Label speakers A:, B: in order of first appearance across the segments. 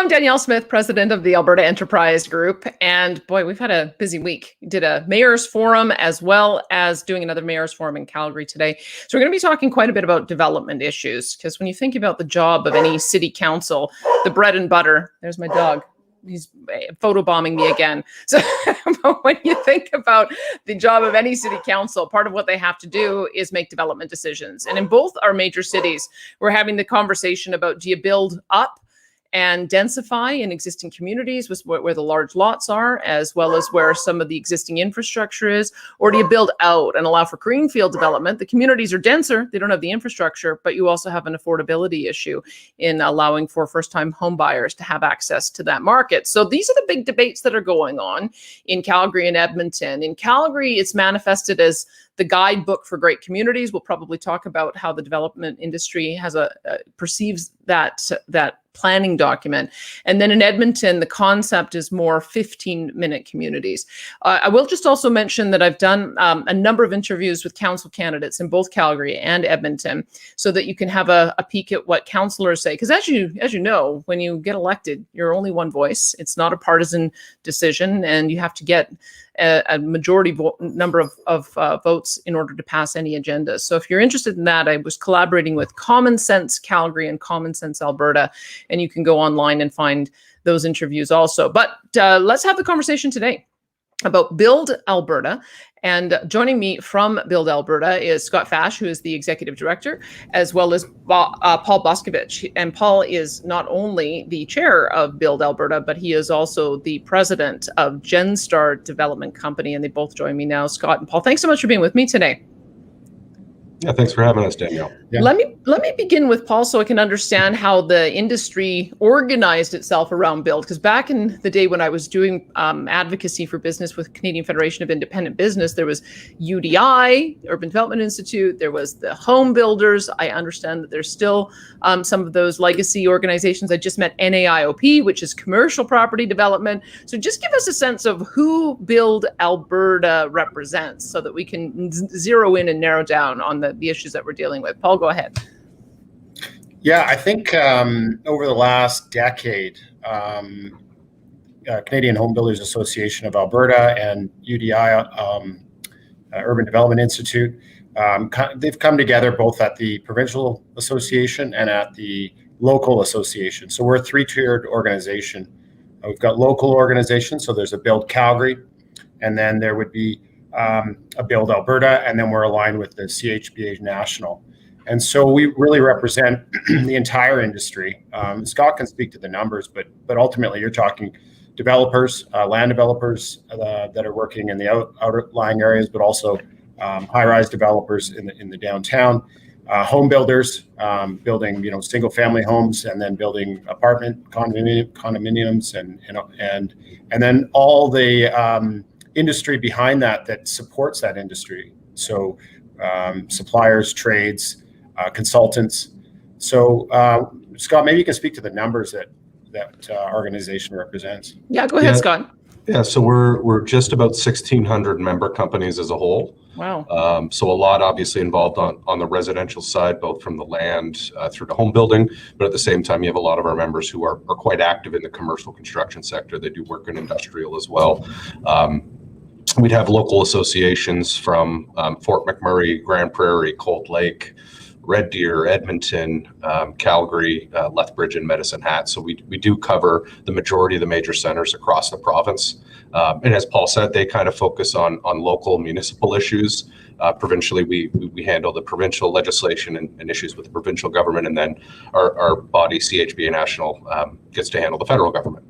A: I'm Danielle Smith, president of the Alberta Enterprise Group. And boy, we've had a busy week. We did a mayor's forum as well as doing another mayor's forum in Calgary today. So we're going to be talking quite a bit about development issues, because when you think about the job of any city council, the bread and butter, there's my dog. He's photobombing me again. So when you think about the job of any city council, part of what they have to do is make development decisions. And in both our major cities, we're having the conversation about, do you build up and densify in existing communities where the large lots are, as well as where some of the existing infrastructure is? Or do you build out and allow for greenfield development? The communities are denser, they don't have the infrastructure, but you also have an affordability issue in allowing for first-time home buyers to have access to that market. So these are the big debates that are going on in Calgary and Edmonton. In Calgary, it's manifested as the guidebook for great communities. We'll probably talk about how the development industry has perceives that planning document. And then in Edmonton, the concept is more 15-minute communities. I will just also mention that I've done a number of interviews with council candidates in both Calgary and Edmonton, so that you can have a peek at what councillors say. Because as you know, when you get elected, you're only one voice. It's not a partisan decision, and you have to get a majority number of votes in order to pass any agenda. So if you're interested in that, I was collaborating with Common Sense Calgary and Common Sense Alberta, and you can go online and find those interviews also. But let's have the conversation today about Build Alberta. And joining me from Build Alberta is Scott Fash, who is the executive director, as well as Paul Boscovich. And Paul is not only the chair of Build Alberta, but he is also the president of GenStar Development Company. And they both join me now. Scott and Paul, thanks so much for being with me today.
B: Yeah, thanks for having us, Danielle. Yeah.
A: Let me begin with Paul, so I can understand how the industry organized itself around Build. Because back in the day when I was doing advocacy for business with Canadian Federation of Independent Business, there was UDI, Urban Development Institute, there was the Home Builders. I understand that there's still some of those legacy organizations. I just met NAIOP, which is Commercial Property Development. So just give us a sense of who Build Alberta represents, so that we can zero in and narrow down on the issues that we're dealing with. Paul, go ahead.
C: Yeah, I think over the last decade, Canadian Home Builders Association of Alberta and UDI, Urban Development Institute, they've come together both at the provincial association and at the local association. So we're a three-tiered organization. We've got local organizations, so there's a Build Calgary, and then there would be a Build Alberta, and then we're aligned with the CHBA National. And so we really represent the entire industry. Scott can speak to the numbers, but ultimately you're talking developers, land developers that are working in the outlying areas, but also high-rise developers in the downtown, home builders building single-family homes, and then building apartment condominiums, and then all the industry behind that supports that industry. So suppliers, trades, consultants. So Scott, maybe you can speak to the numbers that our organization represents.
A: Yeah, go ahead, Scott.
B: Yeah, so we're just about 1,600 member companies as a whole.
A: Wow.
B: So a lot obviously involved on the residential side, both from the land through to home building, but at the same time, you have a lot of our members who are quite active in the commercial construction sector. They do work in industrial as well. We'd have local associations from Fort McMurray, Grand Prairie, Cold Lake, Red Deer, Edmonton, Calgary, Lethbridge, and Medicine Hat. So we do cover the majority of the major centers across the province. And as Paul said, they kind of focus on local municipal issues. Provincially, we handle the provincial legislation and issues with the provincial government, and then our body, CHBA National, gets to handle the federal government.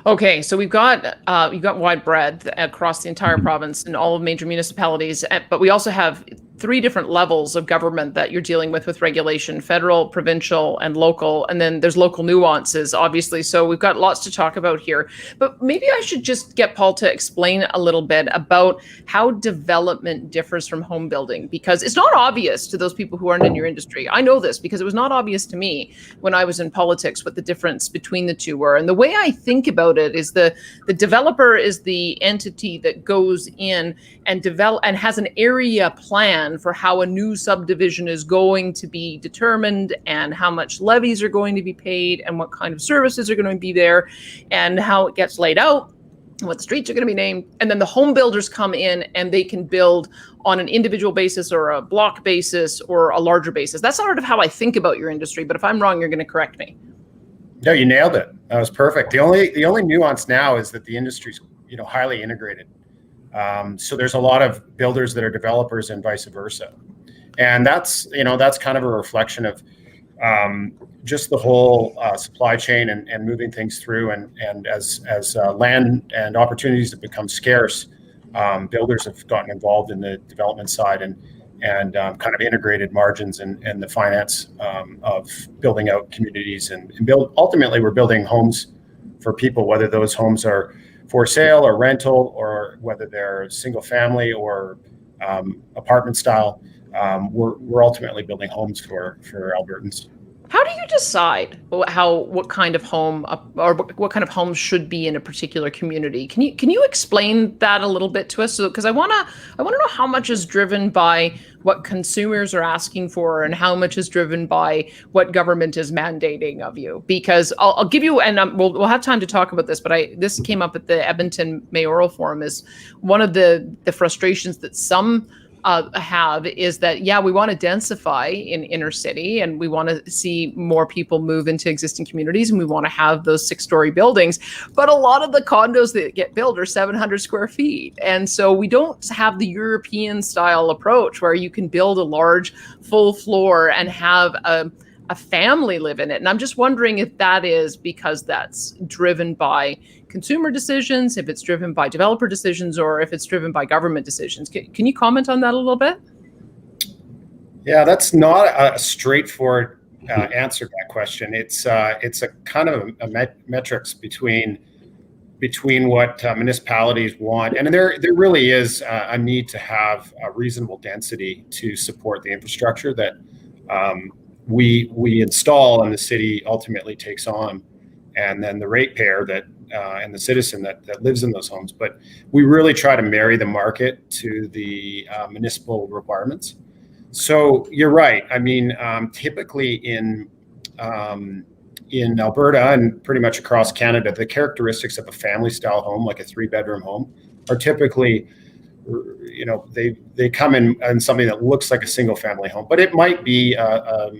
A: Okay, so you've got wide breadth across the entire province and all of major municipalities, but we also have three different levels of government that you're dealing with regulation: federal, provincial, and local. And then there's local nuances, obviously. So we've got lots to talk about here. But maybe I should just get Paul to explain a little bit about how development differs from home building, because it's not obvious to those people who aren't in your industry. I know this because it was not obvious to me when I was in politics what the difference between the two were. And the way I think about it is the developer is the entity that goes in and develop and has an area plan plan for how a new subdivision is going to be determined and how much levies are going to be paid and what kind of services are going to be there and how it gets laid out, what streets are going to be named. And then the home builders come in and they can build on an individual basis or a block basis or a larger basis. That's sort of how I think about your industry. But if I'm wrong, you're going to correct me.
C: No, you nailed it. That was perfect. The only nuance now is that the industry's highly integrated. So there's a lot of builders that are developers and vice versa, and that's kind of a reflection of just the whole supply chain and moving things through. And as land and opportunities have become scarce, builders have gotten involved in the development side and kind of integrated margins and the finance of building out communities and ultimately we're building homes for people, whether those homes are for sale or rental or whether they're single family or apartment style. We're ultimately building homes for Albertans.
A: How do you decide what kind of home or what kind of homes should be in a particular community? Can you explain that a little bit to us? Because I want to know how much is driven by what consumers are asking for and how much is driven by what government is mandating of you. Because I'll give you, and we'll have time to talk about this, but this came up at the Edmonton Mayoral Forum is one of the frustrations that some have is that, we want to densify in inner city and we want to see more people move into existing communities and we want to have those 6-story buildings. But a lot of the condos that get built are 700 square feet. And so we don't have the European style approach where you can build a large full floor and have a family live in it. And I'm just wondering if that is because that's driven by consumer decisions, if it's driven by developer decisions, or if it's driven by government decisions. Can you comment on that a little bit?
C: Yeah, that's not a straightforward answer to that question. It's a kind of a metrics between what municipalities want, and there really is a need to have a reasonable density to support the infrastructure that we install and the city ultimately takes on, and then the ratepayer that and the citizen that lives in those homes. But we really try to marry the market to the municipal requirements. So you're right. I mean, typically in Alberta and pretty much across Canada, the characteristics of a family style home, like a 3-bedroom home, are typically, they come in something that looks like a single family home, but it might be a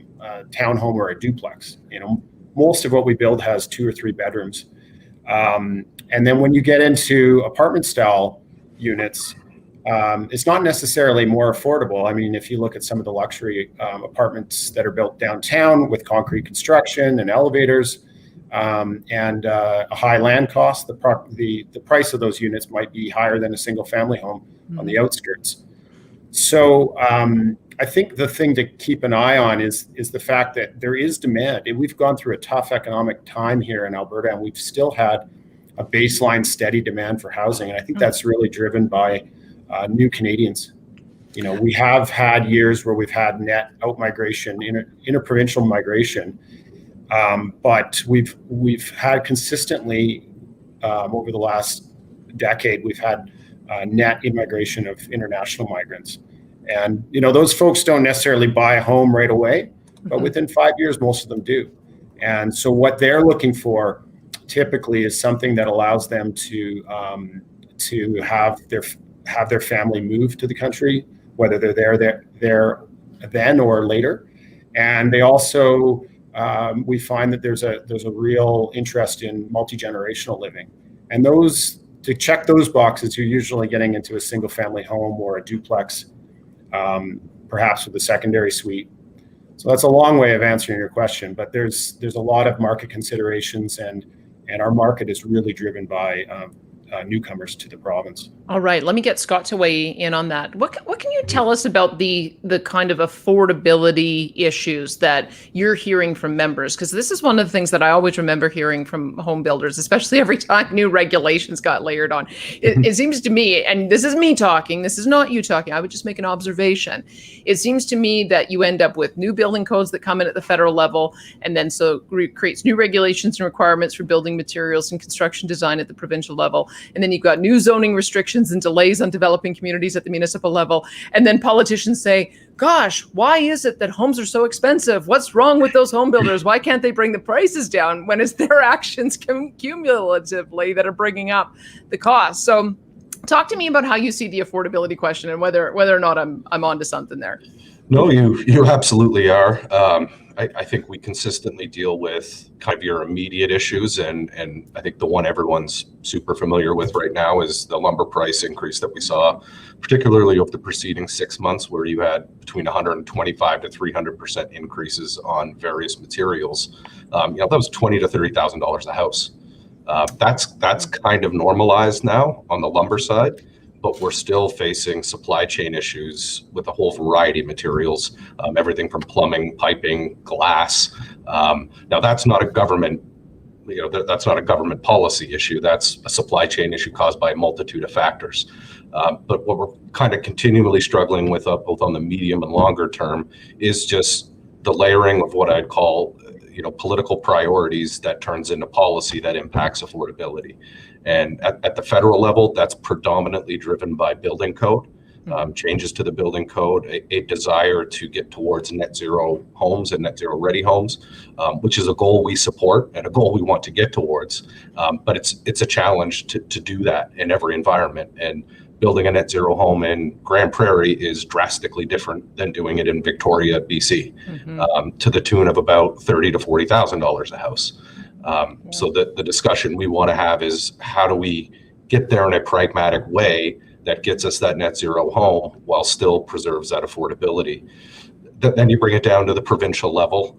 C: townhome or a duplex. Most of what we build has 2 or 3 bedrooms. And then when you get into apartment style units, it's not necessarily more affordable. I mean, if you look at some of the luxury apartments that are built downtown with concrete construction and elevators and a high land cost, the price of those units might be higher than a single family home on the outskirts. So I think the thing to keep an eye on is the fact that there is demand. And we've gone through a tough economic time here in Alberta, and we've still had a baseline steady demand for housing. And I think that's really driven by new Canadians. We have had years where we've had net out migration, interprovincial migration, but we've had consistently over the last decade, we've had net immigration of international migrants. And, those folks don't necessarily buy a home right away, but within 5 years, most of them do. And so what they're looking for typically is something that allows them to have their family move to the country, whether they're there then or later. And they also, we find that there's a real interest in multi-generational living. And to check those boxes, you're usually getting into a single family home or a duplex, perhaps with a secondary suite. So that's a long way of answering your question, but there's a lot of market considerations, and our market is really driven by newcomers to the province.
A: All right, let me get Scott to weigh in on that. What can you tell us about the kind of affordability issues that you're hearing from members? Because this is one of the things that I always remember hearing from home builders, especially every time new regulations got layered on. It seems to me, and this is me talking, this is not you talking, I would just make an observation. It seems to me that you end up with new building codes that come in at the federal level, and then so creates new regulations and requirements for building materials and construction design at the provincial level. And then you've got new zoning restrictions and delays on developing communities at the municipal level. And then politicians say, gosh, why is it that homes are so expensive? What's wrong with those home builders? Why can't they bring the prices down when it's their actions cumulatively that are bringing up the cost? So talk to me about how you see the affordability question and whether or not I'm onto something there.
B: No, you absolutely are. I think we consistently deal with kind of your immediate issues, and I think the one everyone's super familiar with right now is the lumber price increase that we saw, particularly over the preceding 6 months, where you had between 125 to 300% increases on various materials. That was $20,000 to $30,000 a house. That's kind of normalized now on the lumber side, but we're still facing supply chain issues with a whole variety of materials, everything from plumbing, piping, glass. Now that's not a government, that's not a government policy issue. That's a supply chain issue caused by a multitude of factors. But what we're kind of continually struggling with, both on the medium and longer term, is just the layering of what I'd call, political priorities that turns into policy that impacts affordability. And at the federal level, that's predominantly driven by building code, changes to the building code, a desire to get towards net zero homes and net zero ready homes, which is a goal we support and a goal we want to get towards. But it's a challenge to do that in every environment. And building a net zero home in Grand Prairie is drastically different than doing it in Victoria, BC, to the tune of about $30,000 to $40,000 a house. So the discussion we want to have is, how do we get there in a pragmatic way that gets us that net zero home while still preserves that affordability? Then you bring it down to the provincial level.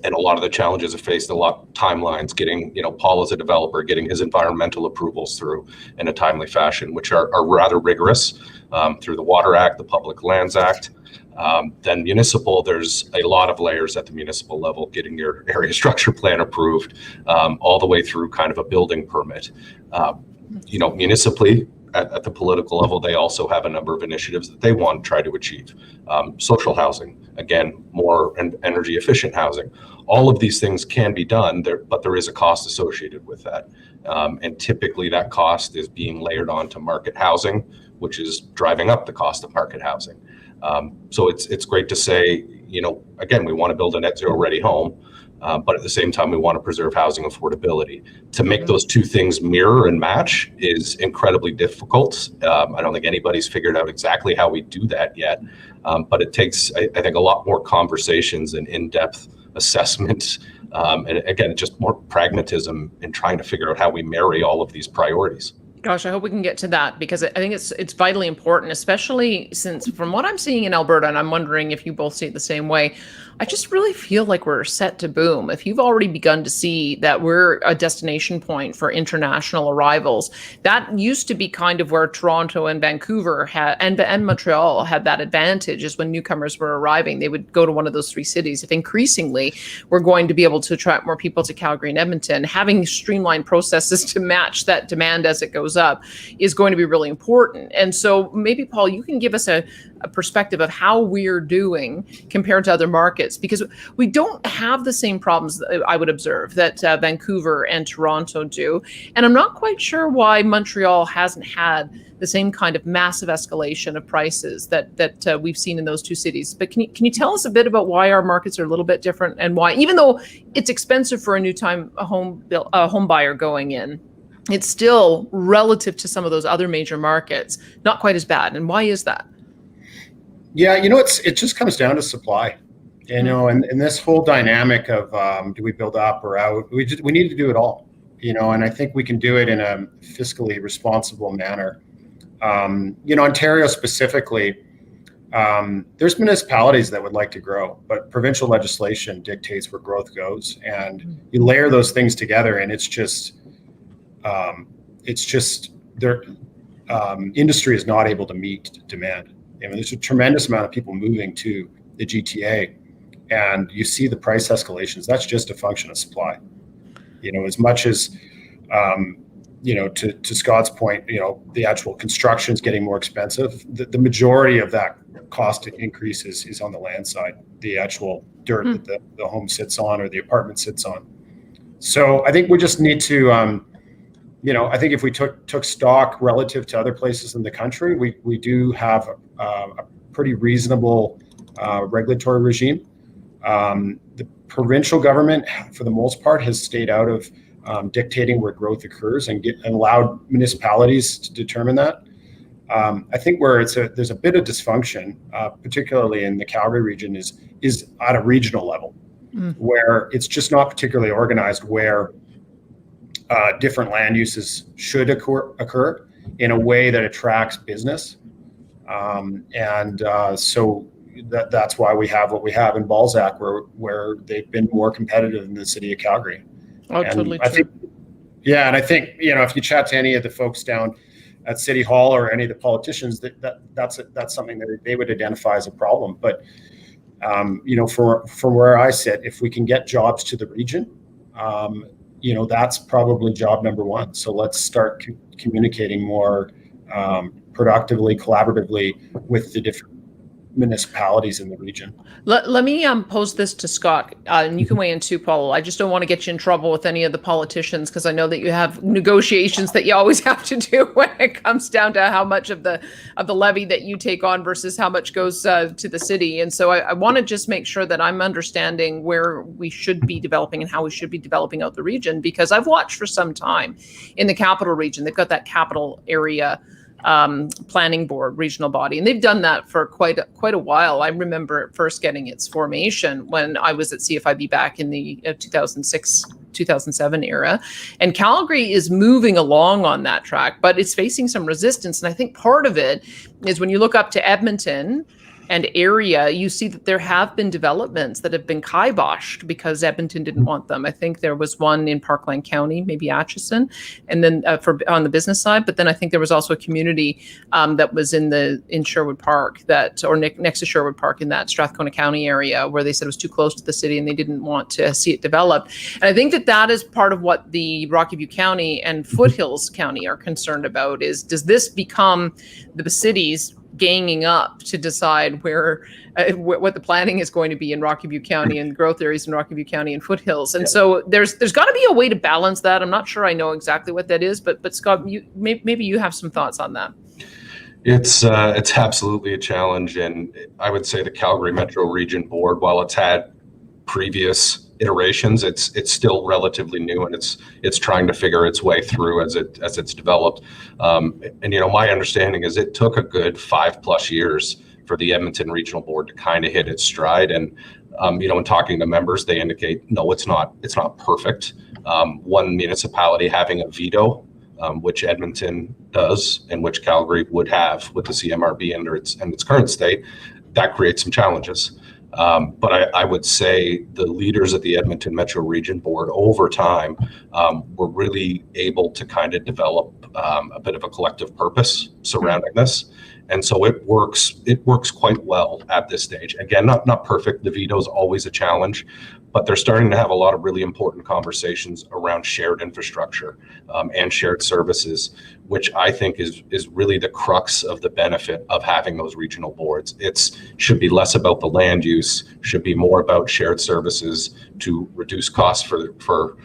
B: And a lot of the challenges are faced, a lot of timelines, getting, Paul as a developer, getting his environmental approvals through in a timely fashion, which are rather rigorous through the Water Act, the Public Lands Act. Then municipal, there's a lot of layers at the municipal level, getting your area structure plan approved, all the way through kind of a building permit. Municipally, at the political level, they also have a number of initiatives that they want to try to achieve. Social housing, again, more energy efficient housing. All of these things can be done, but there is a cost associated with that. And typically that cost is being layered onto market housing, which is driving up the cost of market housing. So it's great to say, again, we want to build a net zero ready home, but at the same time, we want to preserve housing affordability. To make those two things mirror and match is incredibly difficult. I don't think anybody's figured out exactly how we do that yet, but it takes, I think, a lot more conversations and in-depth assessment, and again, just more pragmatism in trying to figure out how we marry all of these priorities.
A: Gosh, I hope we can get to that, because I think it's vitally important, especially since from what I'm seeing in Alberta, and I'm wondering if you both see it the same way, I just really feel like we're set to boom. If you've already begun to see that we're a destination point for international arrivals, that used to be kind of where Toronto and Vancouver had, and Montreal had that advantage, is when newcomers were arriving, they would go to one of those three cities. If increasingly we're going to be able to attract more people to Calgary and Edmonton, having streamlined processes to match that demand as it goes up is going to be really important. And so maybe, Paul, you can give us a perspective of how we're doing compared to other markets, because we don't have the same problems, I would observe, that Vancouver and Toronto do. And I'm not quite sure why Montreal hasn't had the same kind of massive escalation of prices that we've seen in those two cities. But can you tell us a bit about why our markets are a little bit different, and why, even though it's expensive for a home buyer going in, it's still, relative to some of those other major markets, not quite as bad? And why is that?
C: Yeah, it just comes down to supply, and this whole dynamic of do we build up or out? We need to do it all, and I think we can do it in a fiscally responsible manner. Ontario specifically, there's municipalities that would like to grow, but provincial legislation dictates where growth goes, and you layer those things together, and it's just their industry is not able to meet demand. There's a tremendous amount of people moving to the GTA, and you see the price escalations. That's just a function of supply. As much as, to Scott's point, the actual construction is getting more expensive. The majority of that cost increase is on the land side, the actual dirt that the home sits on or the apartment sits on. So I think we just need to I think if we took stock relative to other places in the country, we do have a pretty reasonable regulatory regime. The provincial government, for the most part, has stayed out of dictating where growth occurs and allowed municipalities to determine that. I think where there's a bit of dysfunction, particularly in the Calgary region, is at a regional level, where it's just not particularly organized, where different land uses should occur in a way that attracts business. So that's why we have what we have in Balzac, where they've been more competitive in the city of Calgary.
A: Oh, and totally true.
C: And I think, if you chat to any of the folks down at City Hall or any of the politicians, that's something that they would identify as a problem. But, for where I sit, if we can get jobs to the region, that's probably job number one. So let's start communicating more productively, collaboratively with the different municipalities in the region.
A: Let me pose this to Scott, and you can weigh in too, Paul. I just don't want to get you in trouble with any of the politicians, because I know that you have negotiations that you always have to do when it comes down to how much of the levy that you take on versus how much goes to the city. And so I want to just make sure that I'm understanding where we should be developing and how we should be developing out the region, because I've watched for some time in the capital region. They've got that capital area planning board, regional body, and they've done that for quite a while. I remember it first getting its formation when I was at CFIB back in the 2006 2007 era, and Calgary is moving along on that track, but it's facing some resistance. And I think part of it is when you look up to Edmonton and area, you see that there have been developments that have been kiboshed because Edmonton didn't want them. I think there was one in Parkland County, maybe Atchison, and then on the business side. But then I think there was also a community that was in Sherwood Park next to Sherwood Park in that Strathcona County area, where they said it was too close to the city and they didn't want to see it develop. And I think that is part of what the Rocky View County and Foothills County are concerned about, is does this become the cities ganging up to decide what the planning is going to be in Rocky View County and growth areas in Rocky View County and Foothills. And so there's got to be a way to balance that. I'm not sure I know exactly what that is, but Scott, maybe you have some thoughts on that.
B: It's absolutely a challenge, and I would say the Calgary Metro Region Board, while it's had previous iterations, it's still relatively new, and it's trying to figure its way through as it's developed. And my understanding is it took a good 5+ years for the Edmonton Regional Board to kind of hit its stride. And in talking to members, they indicate no, it's not perfect. One municipality having a veto, which Edmonton does, and which Calgary would have with the CMRB under its current state, that creates some challenges. But I would say the leaders at the Edmonton Metro Region Board over time were really able to kind of develop a bit of a collective purpose surrounding this. And so it works quite well at this stage. Again, not perfect. The veto is always a challenge, but they're starting to have a lot of really important conversations around shared infrastructure and shared services, which I think is really the crux of the benefit of having those regional boards. It should be less about the land use, should be more about shared services to reduce costs for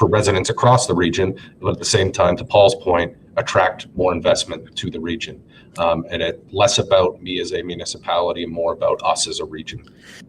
B: residents across the region, but at the same time, to Paul's point, attract more investment to the region. And less about me as a municipality, more about us as a region.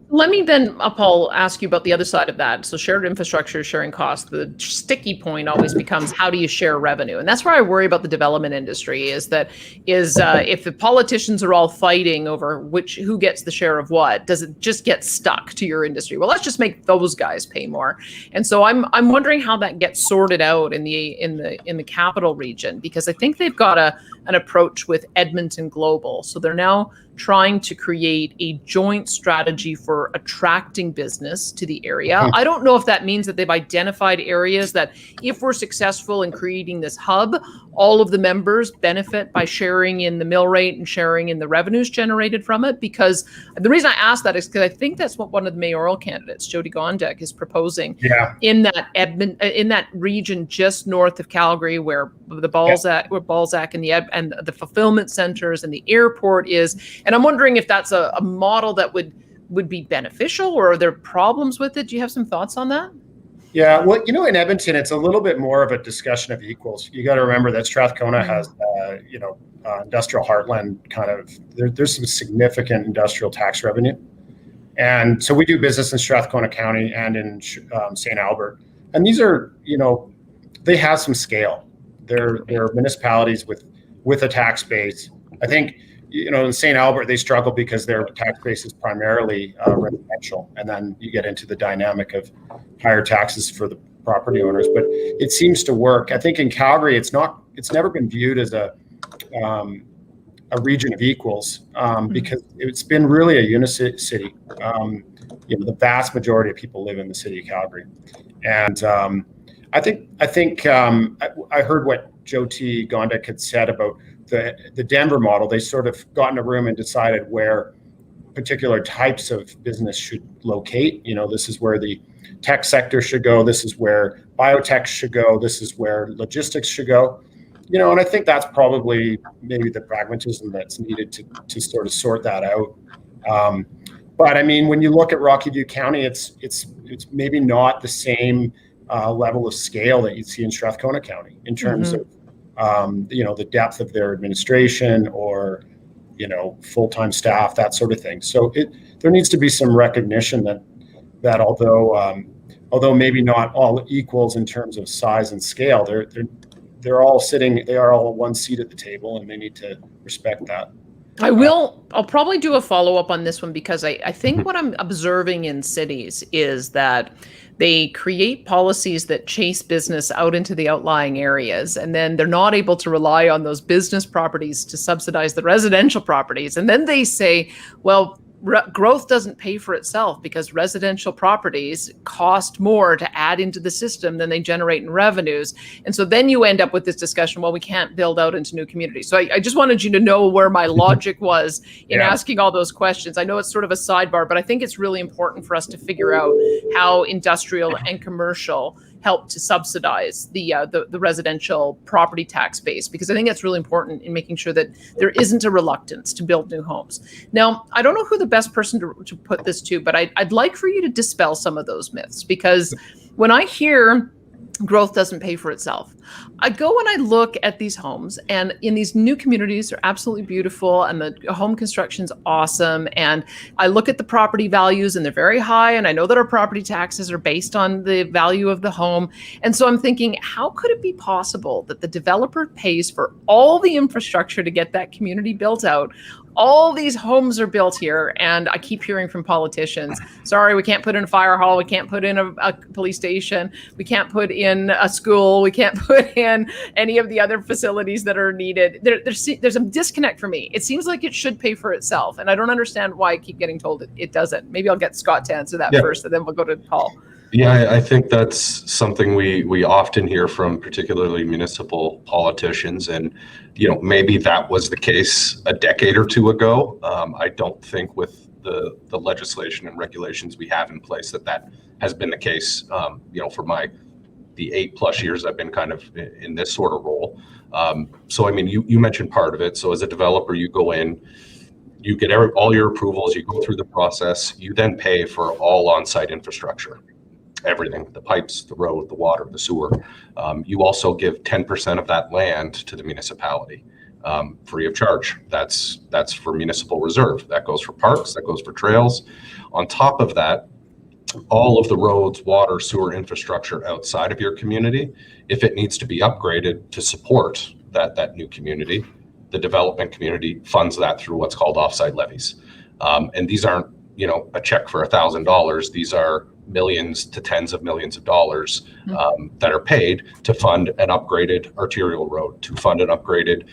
A: Let me then, Paul, ask you about the other side of that. So shared infrastructure, sharing costs, the sticky point always becomes, how do you share revenue? And that's where I worry about the development industry, is if the politicians are all fighting over who gets the share of what, does it just get stuck to your industry? Well, let's just make those guys pay more. And so I'm wondering how that gets sorted out in the capital region, because I think they've got an approach with Edmonton Global. So they're now trying to create a joint strategy for attracting business to the area. I don't know if that means that they've identified areas that, if we're successful in creating this hub, all of the members benefit by sharing in the mill rate and sharing in the revenues generated from it. Because the reason I ask that is because I think that's what one of the mayoral candidates, Jody Gondek, is proposing in that region just north of Calgary, where the Balzac and the fulfillment centers and the airport is. And I'm wondering if that's a model that would be beneficial, or are there problems with it? Do you have some thoughts on that?
C: Yeah, well, in Edmonton, it's a little bit more of a discussion of equals. You got to remember that Strathcona has, industrial heartland kind of. There's some significant industrial tax revenue, and so we do business in Strathcona County and in St. Albert, and these are, they have some scale. They're municipalities with a tax base. I think, in St. Albert, they struggle because their tax base is primarily residential, and then you get into the dynamic of higher taxes for the property owners. But it seems to work. I think in Calgary, it's never been viewed as a region of equals because it's been really a unicity. The vast majority of people live in the city of Calgary, and I heard what Joe T. Gondek had said about the Denver model. They sort of got in a room and decided where particular types of business should locate. This is where the tech sector should go. This is where biotech should go. This is where logistics should go. And I think that's probably maybe the pragmatism that's needed to sort of sort that out. But I mean, when you look at Rocky View County, it's maybe not the same level of scale that you'd see in Strathcona County in terms of the depth of their administration or full-time staff, that sort of thing. So there needs to be some recognition that although maybe not all equals in terms of size and scale, they are all one seat at the table, and they need to respect that.
A: I'll probably do a follow-up on this one because I think what I'm observing in cities is that they create policies that chase business out into the outlying areas, and then they're not able to rely on those business properties to subsidize the residential properties. And then they say, well, growth doesn't pay for itself because residential properties cost more to add into the system than they generate in revenues. And so then you end up with this discussion, well, we can't build out into new communities. So I just wanted you to know where my logic was in asking all those questions. I know it's sort of a sidebar, but I think it's really important for us to figure out how industrial and commercial help to subsidize the residential property tax base, because I think that's really important in making sure that there isn't a reluctance to build new homes. Now, I don't know who the best person to put this to, but I'd like for you to dispel some of those myths, because when I hear growth doesn't pay for itself, I go and I look at these homes, and in these new communities, they're absolutely beautiful and the home construction's awesome. And I look at the property values and they're very high. And I know that our property taxes are based on the value of the home. And so I'm thinking, how could it be possible that the developer pays for all the infrastructure to get that community built out? All these homes are built here, and I keep hearing from politicians, sorry, we can't put in a fire hall, we can't put in a police station, we can't put in a school, we can't put in any of the other facilities that are needed. There's a disconnect for me. It seems like it should pay for itself, and I don't understand why I keep getting told it doesn't. Maybe I'll get Scott to answer that first, and then we'll go to Paul.
B: Yeah, I think that's something we often hear from particularly municipal politicians, and maybe that was the case a decade or two ago. I don't think with the legislation and regulations we have in place that has been the case. For the 8+ years I've been kind of in this sort of role. So I mean, you mentioned part of it. So as a developer, you go in, you get all your approvals, you go through the process, you then pay for all on-site infrastructure. Everything, the pipes, the road, the water, the sewer. You also give 10% of that land to the municipality free of charge. That's for municipal reserve. That goes for parks, that goes for trails. On top of that, all of the roads, water, sewer infrastructure outside of your community, if it needs to be upgraded to support that new community, the development community funds that through what's called offsite levies. And these aren't, a check for $1,000. These are millions to tens of millions of dollars that are paid to fund an upgraded arterial road, to fund an upgraded,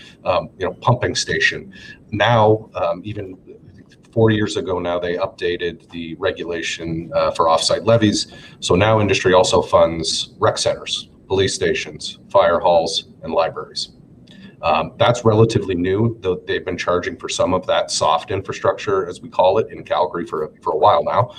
B: pumping station. Now, even 4 years ago now, they updated the regulation for offsite levies. So now industry also funds rec centers, police stations, fire halls, and libraries. That's relatively new, though they've been charging for some of that soft infrastructure, as we call it, in Calgary for a while now.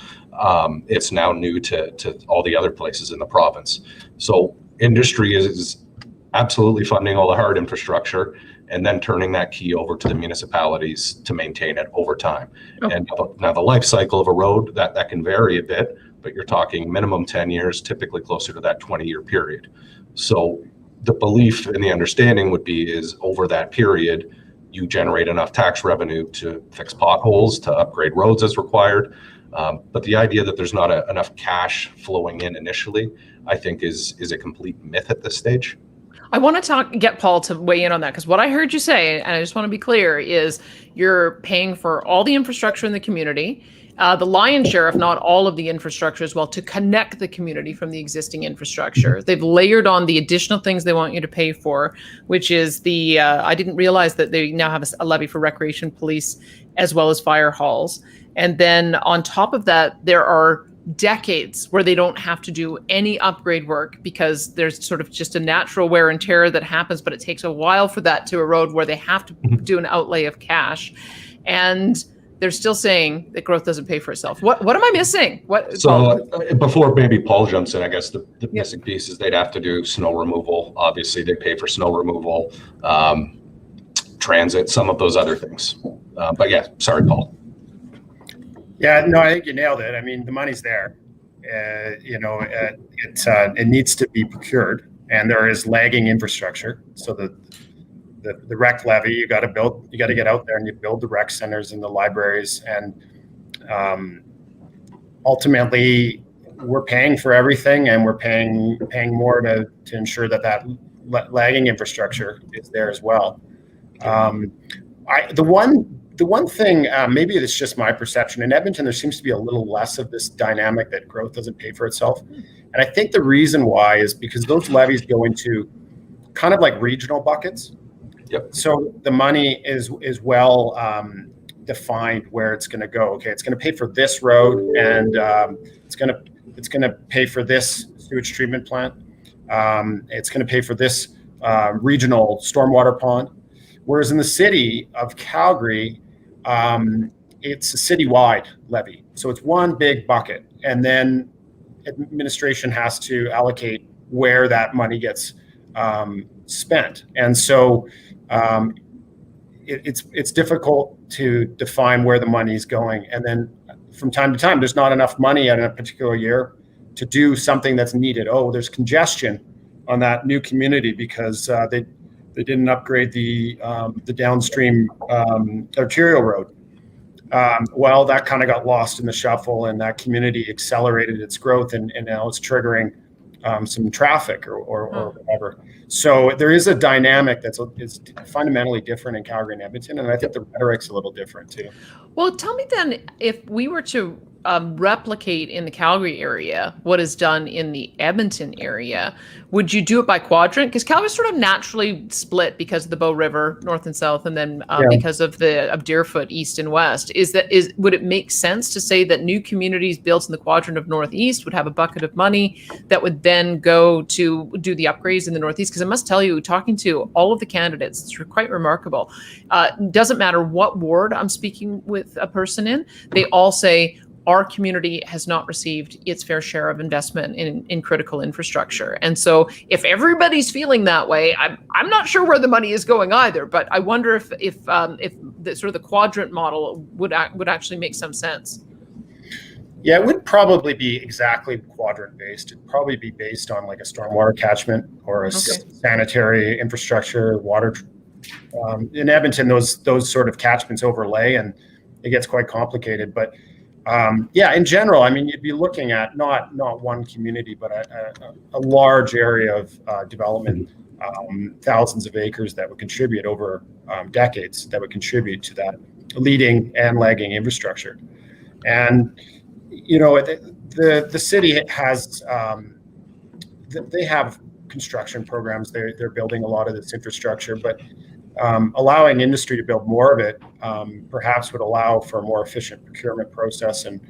B: It's now new to all the other places in the province. So industry is absolutely funding all the hard infrastructure and then turning that key over to the municipalities to maintain it over time. Okay. And now the life cycle of a road, that can vary a bit, but you're talking minimum 10 years, typically closer to that 20-year period. So the belief and the understanding would be is over that period, you generate enough tax revenue to fix potholes, to upgrade roads as required. But the idea that there's not enough cash flowing in initially, I think is a complete myth at this stage.
A: I want to get Paul to weigh in on that, because what I heard you say, and I just want to be clear, is you're paying for all the infrastructure in the community, the lion's share, if not all of the infrastructure as well, to connect the community from the existing infrastructure. They've layered on the additional things they want you to pay for, which is I didn't realize that they now have a levy for recreation police as well as fire halls. And then on top of that, there are decades where they don't have to do any upgrade work because there's sort of just a natural wear and tear that happens, but it takes a while for that to erode where they have to do an outlay of cash. And they're still saying that growth doesn't pay for itself. What am I missing?
B: Before maybe Paul jumps in, I guess the missing piece is they'd have to do snow removal. Obviously, they pay for snow removal, transit, some of those other things. But yeah, sorry, Paul.
C: Yeah, no, I think you nailed it. I mean, the money's there. It needs to be procured, and there is lagging infrastructure. So the rec levy, you got to get out there and you build the rec centers and the libraries, and ultimately we're paying for everything, and we're paying more to ensure that lagging infrastructure is there as well. The one thing, maybe it's just my perception, in Edmonton, there seems to be a little less of this dynamic that growth doesn't pay for itself. And I think the reason why is because those levies go into kind of like regional buckets.
B: Yep.
C: So the money is well defined where it's going to go. Okay, it's going to pay for this road, and it's going to pay for this sewage treatment plant. It's going to pay for this regional stormwater pond. Whereas in the city of Calgary, it's a citywide levy. So it's one big bucket, and then administration has to allocate where that money gets spent. And so it's difficult to define where the money is going. And then from time to time, there's not enough money in a particular year to do something that's needed. Oh, there's congestion on that new community because they didn't upgrade the downstream arterial road. Well, that kind of got lost in the shuffle, and that community accelerated its growth, and now it's triggering some traffic or whatever. So there is a dynamic that's fundamentally different in Calgary and Edmonton, and I think the rhetoric's a little different too.
A: Well, tell me then, if we were to replicate in the Calgary area what is done in the Edmonton area, would you do it by quadrant? Because Calgary's sort of naturally split because of the Bow River, north and south, and then because of Deerfoot, east and west. Would it make sense to say that new communities built in the quadrant of northeast would have a bucket of money that would then go to do the upgrades in the northeast? Because I must tell you, talking to all of the candidates, it's quite remarkable. Doesn't matter what ward I'm speaking with a person in, they all say, our community has not received its fair share of investment in critical infrastructure. And so if everybody's feeling that way, I'm not sure where the money is going either, but I wonder if the sort of the quadrant model would actually make some sense.
C: Yeah, it wouldn't probably be exactly quadrant based. It'd probably be based on like a stormwater catchment or a sanitary infrastructure, water. In Edmonton, those sort of catchments overlay, and it gets quite complicated. But in general, I mean, you'd be looking at not one community, but a large area of development, thousands of acres that would contribute over decades, that would contribute to that leading and lagging infrastructure. And the city has they have construction programs. They're building a lot of this infrastructure, but allowing industry to build more of it perhaps would allow for a more efficient procurement process. And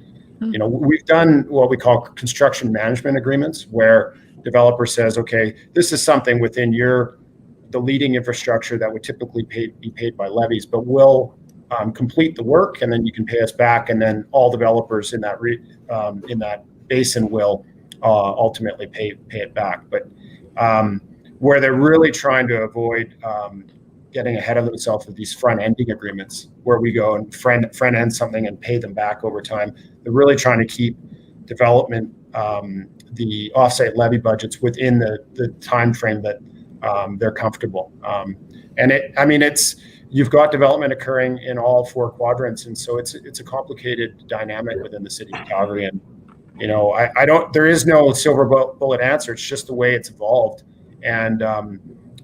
C: we've done what we call construction management agreements, where developer says, okay, this is something within the leading infrastructure that would typically be paid by levies, but we'll complete the work, and then you can pay us back, and then all developers in that basin will ultimately pay it back. But where they're really trying to avoid getting ahead of themselves with these front-ending agreements, where we go and front-end something and pay them back over time, they're really trying to keep development, the offsite levy budgets within the time frame that they're comfortable. You've got development occurring in all four quadrants, and so it's a complicated dynamic within the city of Calgary. And there is no silver bullet answer. It's just the way it's evolved, and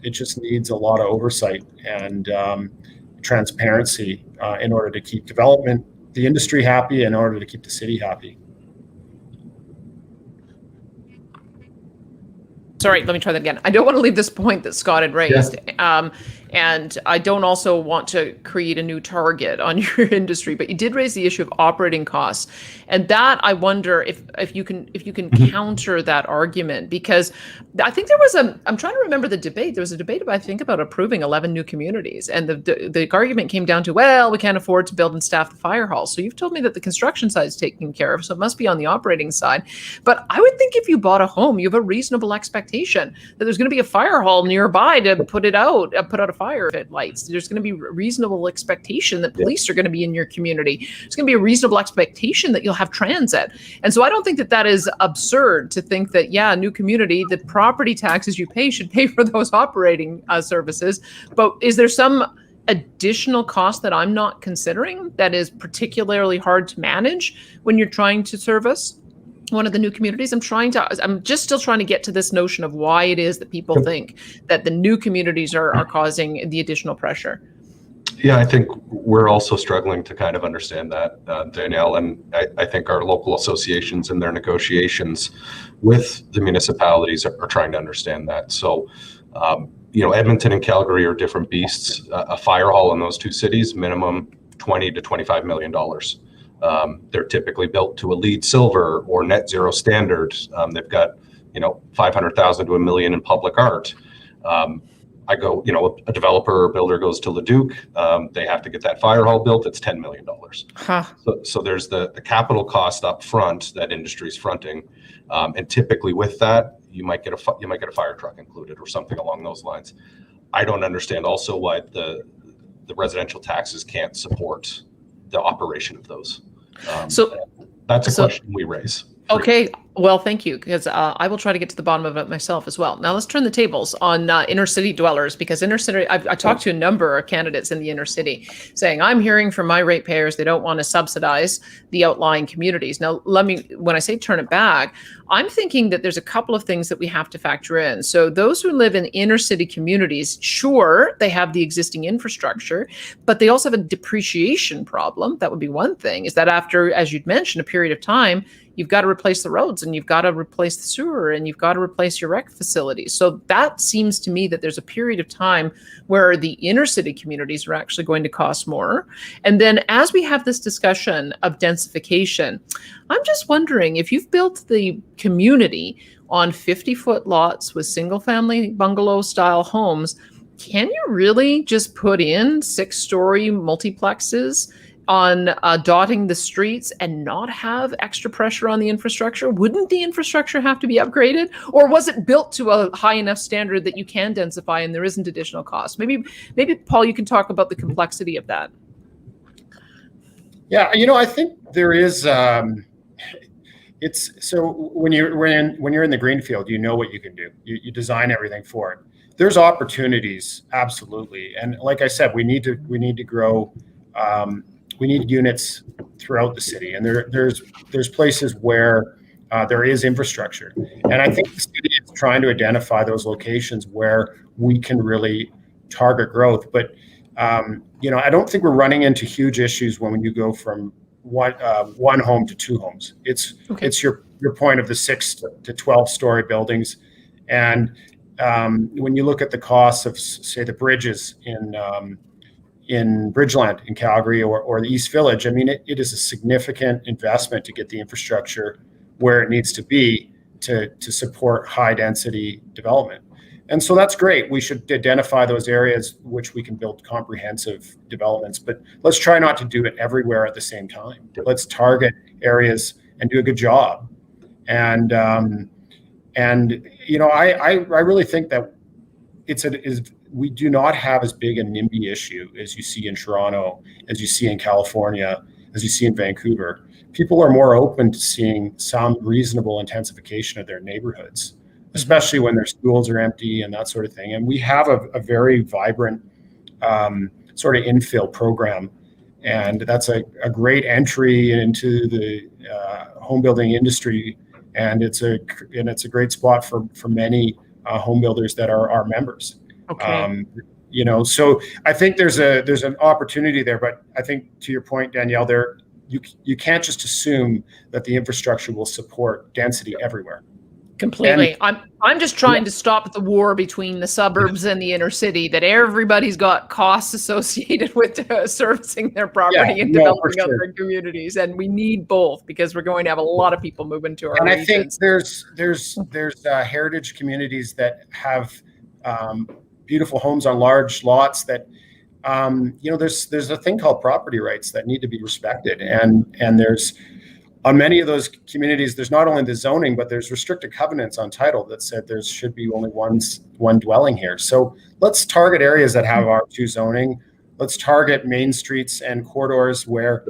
C: it just needs a lot of oversight and transparency in order to keep the industry happy, in order to keep the city happy.
A: Sorry, let me try that again. I don't want to leave this point that Scott had raised. Yeah. And I don't also want to create a new target on your industry, but you did raise the issue of operating costs. And that, I wonder if you can counter that argument, because I think I'm trying to remember the debate. There was a debate about approving 11 new communities. And the argument came down to, well, we can't afford to build and staff the fire hall. So you've told me that the construction side is taken care of. So it must be on the operating side. But I would think if you bought a home, you have a reasonable expectation that there's going to be a fire hall nearby to put out a fire if it lights. There's going to be a reasonable expectation that police are going to be in your community. There's going to be a reasonable expectation that you'll have transit. And so I don't think that is absurd to think that, a new community, the property taxes you pay should pay for those operating services. But is there some additional cost that I'm not considering that is particularly hard to manage when you're trying to service one of the new communities? I'm just still trying to get to this notion of why it is that people think that the new communities are causing the additional pressure.
B: Yeah, I think we're also struggling to kind of understand that, Danielle, and I think our local associations and their negotiations with the municipalities are trying to understand that. So, Edmonton and Calgary are different beasts. A fire hall in those two cities, minimum $20 to $25 million. They're typically built to a LEED Silver or net zero standard. They've got, $500,000 to $1 million in public art. A developer or builder goes to Leduc. They have to get that fire hall built. It's $10 million. Huh. So there's the capital cost up front that industry's fronting, and typically with that, you might get a fire truck included or something along those lines. I don't understand also why the residential taxes can't support the operation of those. So that's a question we raise.
A: Okay. Well, thank you, because I will try to get to the bottom of it myself as well. Now let's turn the tables on inner city dwellers, because I talked to a number of candidates in the inner city saying, I'm hearing from my ratepayers, they don't want to subsidize the outlying communities. Now, when I say turn it back, I'm thinking that there's a couple of things that we have to factor in. So those who live in inner city communities, sure, they have the existing infrastructure, but they also have a depreciation problem. That would be one thing, is that after, as you'd mentioned, a period of time, you've got to replace the roads and you've got to replace the sewer and you've got to replace your rec facilities. So that seems to me that there's a period of time where the inner city communities are actually going to cost more. And then as we have this discussion of densification, I'm just wondering if you've built the community on 50-foot lots with single family bungalow style homes, can you really just put in 6-story multiplexes on dotting the streets and not have extra pressure on the infrastructure? Wouldn't the infrastructure have to be upgraded? Or was it built to a high enough standard that you can densify and there isn't additional cost? Maybe Paul, you can talk about the complexity of that.
C: Yeah, I think there is, it's, so when you're in the greenfield, you know what you can do. You design everything for it. There's opportunities, absolutely. And like I said, we need to grow, we need units throughout the city, and there's places where there is infrastructure, and I think the city is trying to identify those locations where we can really target growth. But I don't think we're running into huge issues when you go from one home to 2 homes. It's your point of the 6 to 12-story buildings, and when you look at the costs of, say, the bridges in Bridgeland in Calgary or the East Village, I mean, it is a significant investment to get the infrastructure where it needs to be to support high density development. And so that's great. We should identify those areas which we can build comprehensive developments, but let's try not to do it everywhere at the same time. Let's target areas and do a good job. And I really think that we do not have as big a NIMBY issue as you see in Toronto, as you see in California, as you see in Vancouver. people are more open to seeing some reasonable intensification of their neighborhoods, especially when their schools are empty and that sort of thing. And we have a very vibrant sort of infill program, and that's a great entry into the home building industry, and it's a great spot for many home builders that are our members.
A: Okay.
C: So I think there's an opportunity there, but I think to your point, Danielle, you can't just assume that the infrastructure will support density everywhere.
A: Completely. I'm just trying to stop the war between the suburbs and the inner city, that everybody's got costs associated with servicing their property and developing other communities. And we need both, because we're going to have a lot of people moving to our regions.
C: I think there's heritage communities that have beautiful homes on large lots that, there's a thing called property rights that need to be respected. And there's, on many of those communities, there's not only the zoning, but there's restricted covenants on title that said there should be only one dwelling here. So let's target areas that have R2 zoning. Let's target main streets and corridors where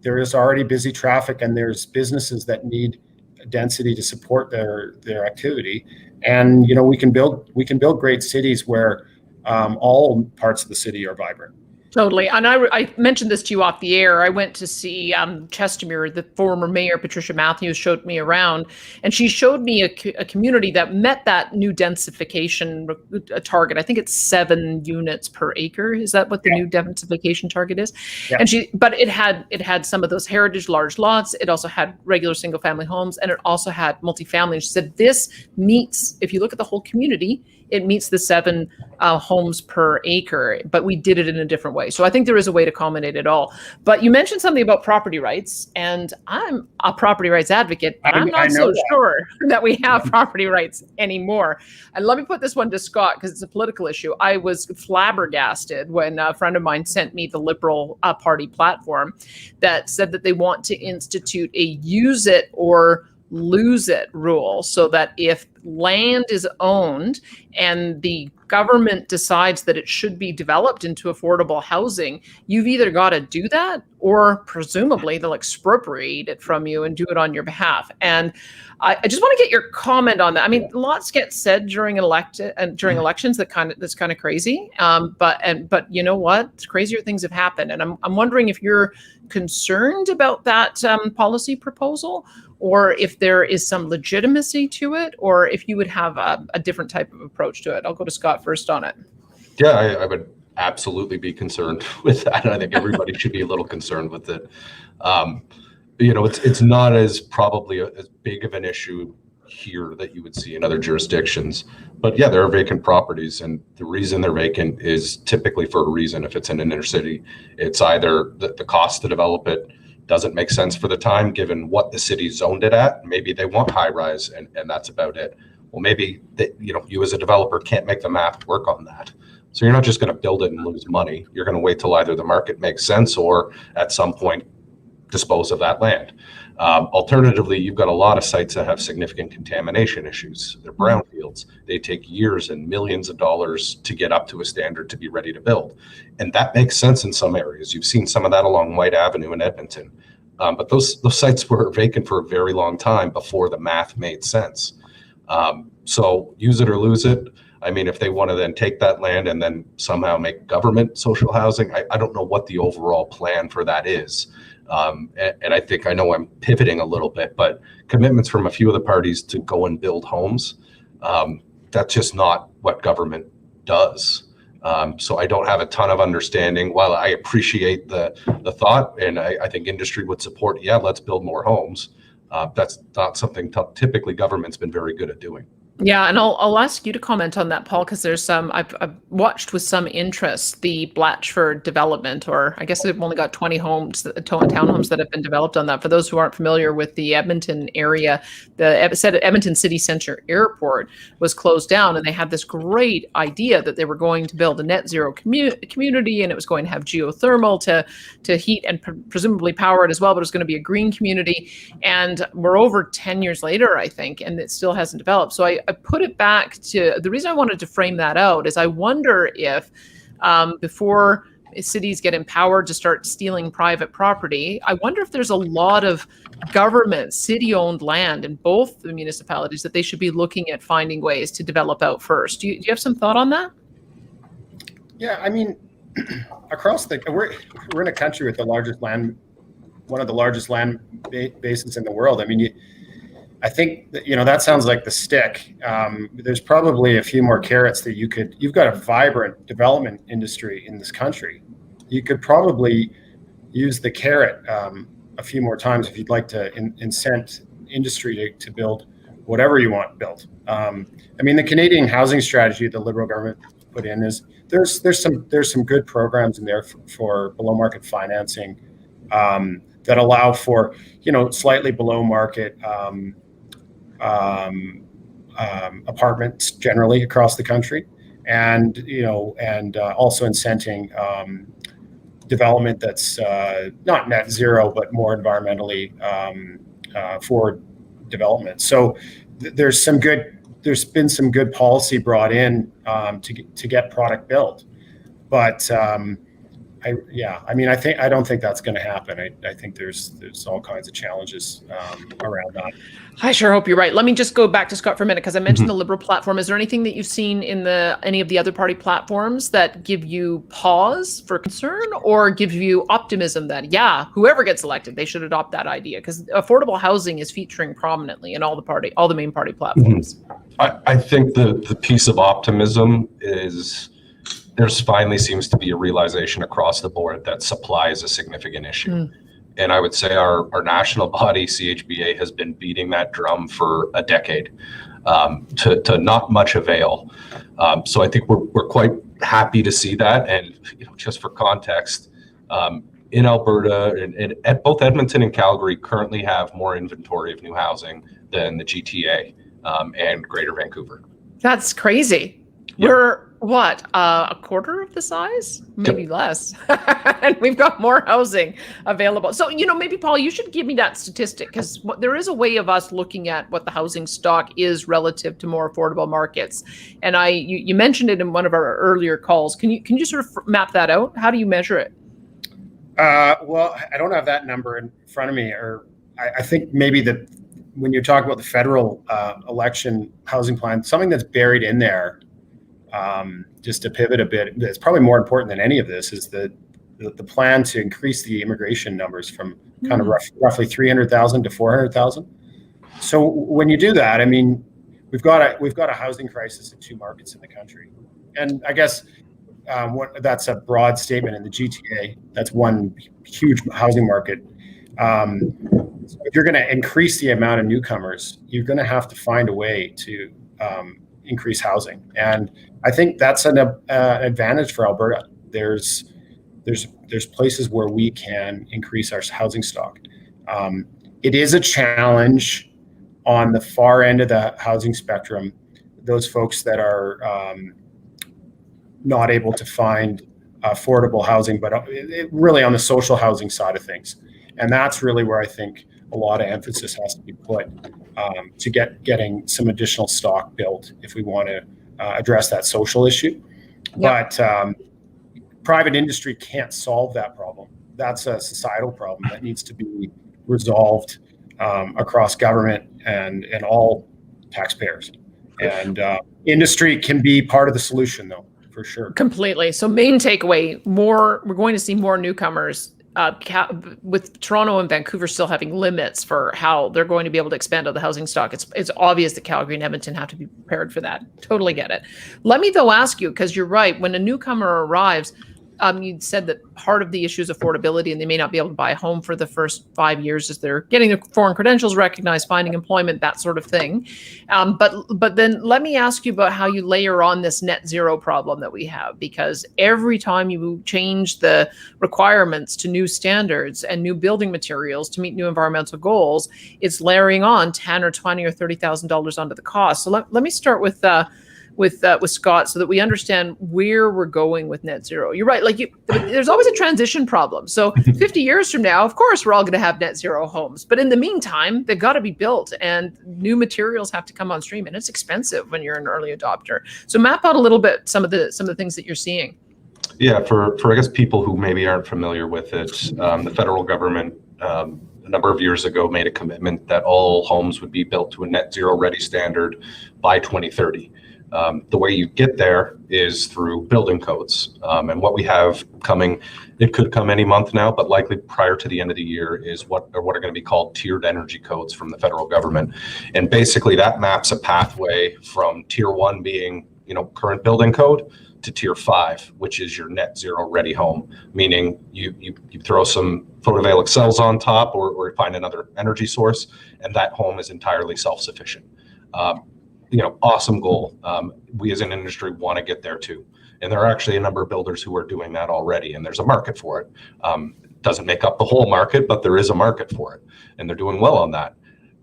C: there is already busy traffic and there's businesses that need density to support their activity. And we can build great cities where all parts of the city are vibrant.
A: Totally. And I mentioned this to you off the air. I went to see Chestermere. The former mayor, Patricia Matthews, showed me around, and she showed me a community that met that new densification target. I think it's 7 units per acre. Is that what the new densification target is? Yeah. And but it had some of those heritage large lots. It also had regular single family homes, and it also had multifamily. And she said this meets, if you look at the whole community, it meets the 7 homes per acre, but we did it in a different way. So I think there is a way to accommodate it all. But you mentioned something about property rights, and I'm a property rights advocate, but I'm not so sure that we have property rights anymore. And let me put this one to Scott, because it's a political issue. I was flabbergasted when a friend of mine sent me the Liberal Party platform that said that they want to institute a use it or lose it rule, so that if land is owned and the government decides that it should be developed into affordable housing, you've either got to do that, or presumably they'll expropriate it from you and do it on your behalf. And I just want to get your comment on that. I mean, lots get said during elections that's kind of crazy. But you know what? Crazier things have happened, and I'm wondering if you're concerned about that policy proposal, or if there is some legitimacy to it, or if you would have a different type of approach to it. I'll go to Scott first on it.
B: Yeah, I would absolutely be concerned with that. I think everybody should be a little concerned with it. It's not as probably as big of an issue here that you would see in other jurisdictions. But yeah, there are vacant properties, and the reason they're vacant is typically for a reason. If it's in an inner city, it's either the cost to develop it doesn't make sense for the time, given what the city zoned it at. Maybe they want high rise, and that's about it. Well, maybe you as a developer can't make the math work on that. So you're not just going to build it and lose money. You're going to wait till either the market makes sense, or at some point dispose of that land. Alternatively, you've got a lot of sites that have significant contamination issues. They're brownfields. They take years and millions of dollars to get up to a standard to be ready to build. And that makes sense in some areas. You've seen some of that along White Avenue in Edmonton. But those sites were vacant for a very long time before the math made sense. So use it or lose it. I mean, if they want to then take that land and then somehow make government social housing, I don't know what the overall plan for that is. And I think I know I'm pivoting a little bit, but commitments from a few of the parties to go and build homes, that's just not what government does. So I don't have a ton of understanding. While I appreciate the thought, and I think industry would support, let's build more homes. That's not something typically government's been very good at doing.
A: Yeah, and I'll ask you to comment on that, Paul, because there's some I've watched with some interest the Blatchford development, or I guess they've only got 20 homes, townhomes that have been developed on that. For those who aren't familiar with the Edmonton area, the Edmonton City Centre Airport was closed down, and they had this great idea that they were going to build a net zero community, and it was going to have geothermal to heat and presumably power it as well, but it was going to be a green community. And we're over 10 years later, I think, and it still hasn't developed. So I put it back to the reason I wanted to frame that out is I wonder if before cities get empowered to start stealing private property, I wonder if there's a lot of government, city-owned land in both the municipalities that they should be looking at finding ways to develop out first. Do you have some thought on that?
C: Yeah, I mean, we're in a country with one of the largest land basins in the world. I mean, I think that, that sounds like the stick. There's probably a few more carrots that you've got a vibrant development industry in this country. You could probably use the carrot a few more times if you'd like to incent industry to build whatever you want built. I mean, the Canadian housing strategy the Liberal government put in is there's some good programs in there for below market financing that allow for slightly below market apartments generally across the country, and also incenting development that's not net zero but more environmentally forward development. So there's been some good policy brought in to get product built, but I don't think that's going to happen. I think there's all kinds of challenges around that.
A: I sure hope you're right. Let me just go back to Scott for a minute, because I mentioned the Liberal platform. Is there anything that you've seen in any of the other party platforms that give you pause for concern, or give you optimism that, whoever gets elected, they should adopt that idea? Because affordable housing is featuring prominently in all the main party platforms.
B: I think the piece of optimism is there's finally seems to be a realization across the board that supply is a significant issue. And I would say our national body, CHBA, has been beating that drum for a decade to not much avail. So I think we're quite happy to see that. And just for context, in Alberta, and at both Edmonton and Calgary currently have more inventory of new housing than the GTA and Greater Vancouver.
A: That's crazy. Yep. We're a quarter of the size, maybe less, and we've got more housing available. So maybe Paul, you should give me that statistic, because there is a way of us looking at what the housing stock is relative to more affordable markets. And you mentioned it in one of our earlier calls. Can you sort of map that out? How do you measure it?
C: Well, I don't have that number in front of me, or I think maybe that when you talk about the federal election housing plan, something that's buried in there. Just to pivot a bit, it's probably more important than any of this is the plan to increase the immigration numbers from kind of roughly 300,000 to 400,000. So when you do that, I mean, we've got a housing crisis in two markets in the country, and I guess that's a broad statement. In the GTA, that's one huge housing market. So if you're going to increase the amount of newcomers, you're going to have to find a way to increase housing, and I think that's an advantage for Alberta. There's places where we can increase our housing stock. It is a challenge on the far end of the housing spectrum, those folks that are not able to find affordable housing, but really on the social housing side of things. And that's really where I think a lot of emphasis has to be put to getting some additional stock built if we want to address that social issue. Yep. But private industry can't solve that problem. That's a societal problem that needs to be resolved across government and all taxpayers. And industry can be part of the solution, though, for sure.
A: Completely. So main takeaway, we're going to see more newcomers, with Toronto and Vancouver still having limits for how they're going to be able to expand out the housing stock. It's obvious that Calgary and Edmonton have to be prepared for that. Totally get it. Let me though ask you, because you're right, when a newcomer arrives, you said that part of the issue is affordability, and they may not be able to buy a home for the first 5 years as they're getting their foreign credentials recognized, finding employment, that sort of thing. But then let me ask you about how you layer on this net zero problem that we have, because every time you change the requirements to new standards and new building materials to meet new environmental goals, it's layering on $10,000 or $20,000 or $30,000 onto the cost. So let me start with Scott, so that we understand where we're going with net zero. You're right. There's always a transition problem. So 50 years from now, of course, we're all going to have net zero homes. But in the meantime, they've got to be built, and new materials have to come on stream, and it's expensive when you're an early adopter. So map out a little bit some of the things that you're seeing.
B: Yeah, for I guess people who maybe aren't familiar with it, the federal government a number of years ago made a commitment that all homes would be built to a net zero ready standard by 2030. The way you get there is through building codes. And what we have coming, it could come any month now, but likely prior to the end of the year, is what are going to be called tiered energy codes from the federal government. And basically that maps a pathway from tier 1 being, current building code to tier 5, which is your net zero ready home, meaning you throw some photovoltaic cells on top or find another energy source, and that home is entirely self-sufficient. Awesome goal. We as an industry want to get there too. And there are actually a number of builders who are doing that already, and there's a market for it. Doesn't make up the whole market, but there is a market for it, and they're doing well on that.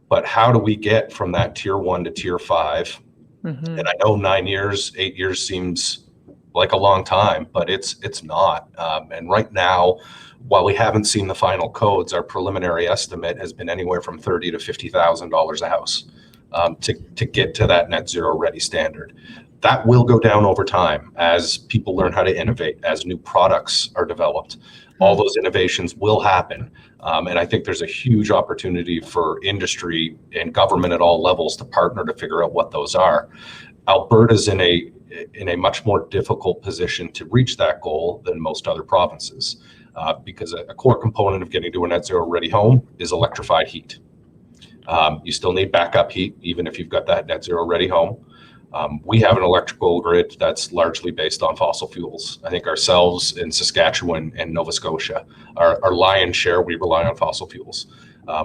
B: But how do we get from that tier 1 to tier 5? Mm-hmm. And I know 9 years, 8 years seems like a long time, but it's not. And right now, while we haven't seen the final codes, our preliminary estimate has been anywhere from $30,000 to $50,000 a house to get to that net zero ready standard. That will go down over time as people learn how to innovate, as new products are developed. All those innovations will happen. And I think there's a huge opportunity for industry and government at all levels to partner to figure out what those are. Alberta's in a much more difficult position to reach that goal than most other provinces, because a core component of getting to a net zero ready home is electrified heat. You still need backup heat, even if you've got that net zero ready home. We have an electrical grid that's largely based on fossil fuels. I think ourselves in Saskatchewan and Nova Scotia, our lion's share, we rely on fossil fuels.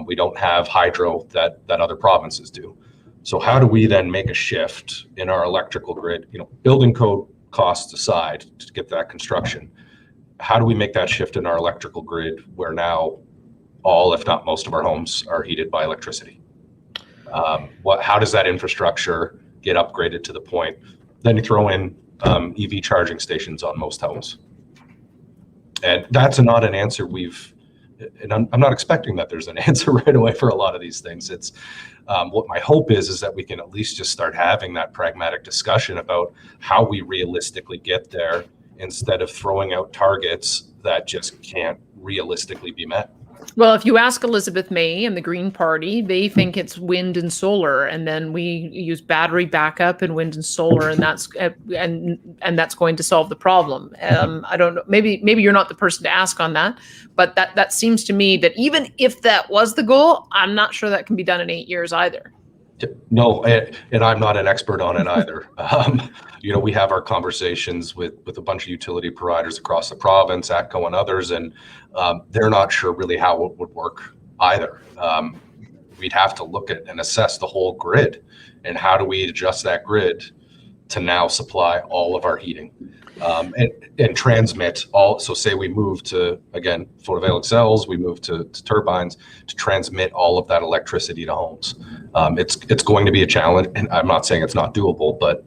B: We don't have hydro that other provinces do. So how do we then make a shift in our electrical grid, building code costs aside to get that construction? How do we make that shift in our electrical grid where now all, if not most of our homes are heated by electricity? How does that infrastructure get upgraded to the point? Then you throw in EV charging stations on most homes. And that's not an answer and I'm not expecting that there's an answer right away for a lot of these things. It's what my hope is that we can at least just start having that pragmatic discussion about how we realistically get there instead of throwing out targets that just can't realistically be met.
A: Well, if you ask Elizabeth May and the Green Party, they think it's wind and solar, and then we use battery backup and wind and solar, and that's going to solve the problem. I don't know. Maybe you're not the person to ask on that, but that seems to me that even if that was the goal, I'm not sure that can be done in 8 years either.
B: No, and I'm not an expert on it either. We have our conversations with a bunch of utility providers across the province, ATCO and others, and they're not sure really how it would work either. We'd have to look at and assess the whole grid, and how do we adjust that grid to now supply all of our heating and transmit all. So say we move to, again, photovoltaic cells, we move to turbines to transmit all of that electricity to homes. It's going to be a challenge, and I'm not saying it's not doable, but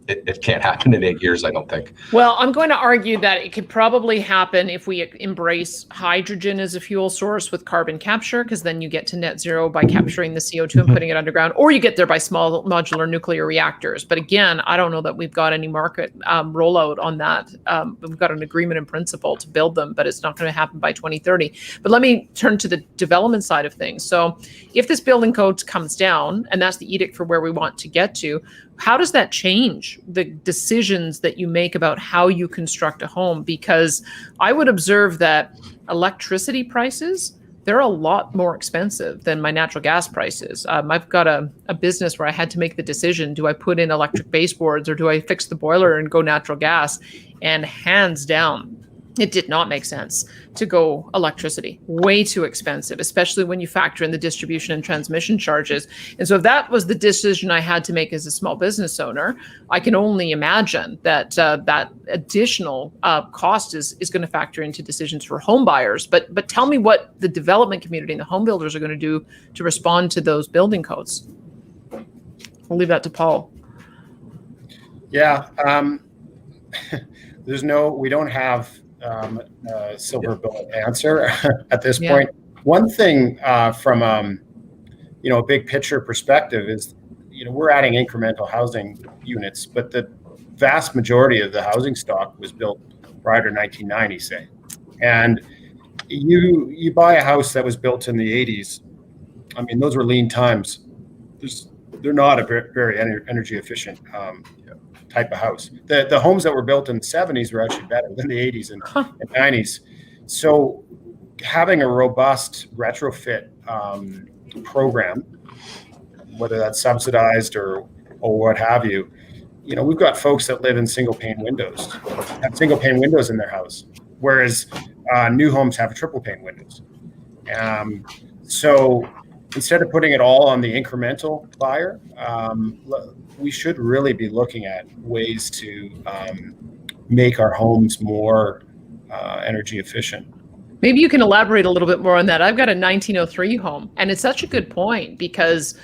B: it can't happen in 8 years, I don't think.
A: Well, I'm going to argue that it could probably happen if we embrace hydrogen as a fuel source with carbon capture, because then you get to net zero by capturing the CO2 and putting it underground, or you get there by small modular nuclear reactors. But again, I don't know that we've got any market rollout on that. We've got an agreement in principle to build them, but it's not going to happen by 2030. But let me turn to the development side of things. So if this building code comes down, and that's the edict for where we want to get to, how does that change the decisions that you make about how you construct a home? Because I would observe that electricity prices, they're a lot more expensive than my natural gas prices. I've got a business where I had to make the decision, do I put in electric baseboards or do I fix the boiler and go natural gas? And hands down, it did not make sense to go electricity. Way too expensive, especially when you factor in the distribution and transmission charges. And so if that was the decision I had to make as a small business owner, I can only imagine that that additional cost is going to factor into decisions for home buyers. But tell me what the development community and the home builders are going to do to respond to those building codes. I'll leave that to Paul.
C: Yeah. We don't have a silver bullet answer at this point. One thing from a big picture perspective is, we're adding incremental housing units, but the vast majority of the housing stock was built prior to 1990, say. And you buy a house that was built in the 80s. I mean, those were lean times. They're not a very energy efficient type of house. The homes that were built in the 70s were actually better than the 80s and 90s. So having a robust retrofit program, whether that's subsidized or what have you, we've got folks that live in single pane windows, have single pane windows in their house, whereas new homes have triple pane windows. So instead of putting it all on the incremental buyer, we should really be looking at ways to make our homes more energy efficient.
A: Maybe you can elaborate a little bit more on that. I've got a 1903 home, and it's such a good point because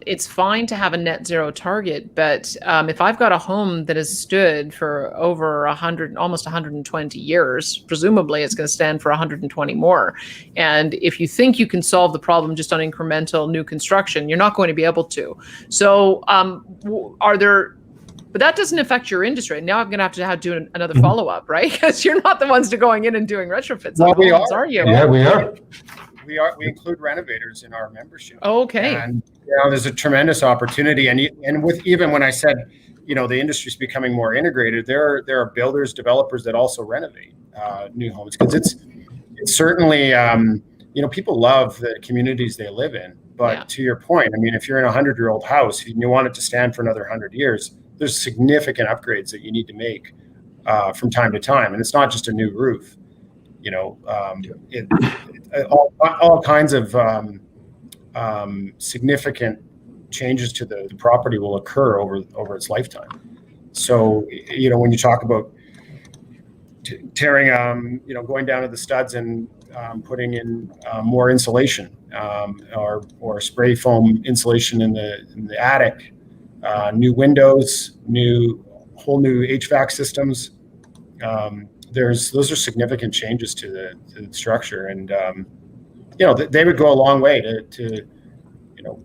A: it's fine to have a net zero target, but if I've got a home that has stood for over 100, almost 120 years, presumably it's going to stand for 120 more. And if you think you can solve the problem just on incremental new construction, you're not going to be able to. So but that doesn't affect your industry. Now I'm going to have to do another follow-up, right? Because you're not the ones going in and doing retrofits on homes, are you?
B: Yeah, we are.
C: We include renovators in our membership.
A: Okay.
C: And there's a tremendous opportunity. And with even when I said, the industry's becoming more integrated, there are builders, developers that also renovate new homes, because it's certainly people love the communities they live in. But to your point, I mean, if you're in a 100-year-old house and you want it to stand for another 100 years, there's significant upgrades that you need to make from time to time, and it's not just a new roof. All kinds of significant changes to the property will occur over its lifetime. So, when you talk about tearing, going down to the studs and putting in more insulation or spray foam insulation in the attic, new windows, whole new HVAC systems. Those are significant changes to the structure, and they would go a long way to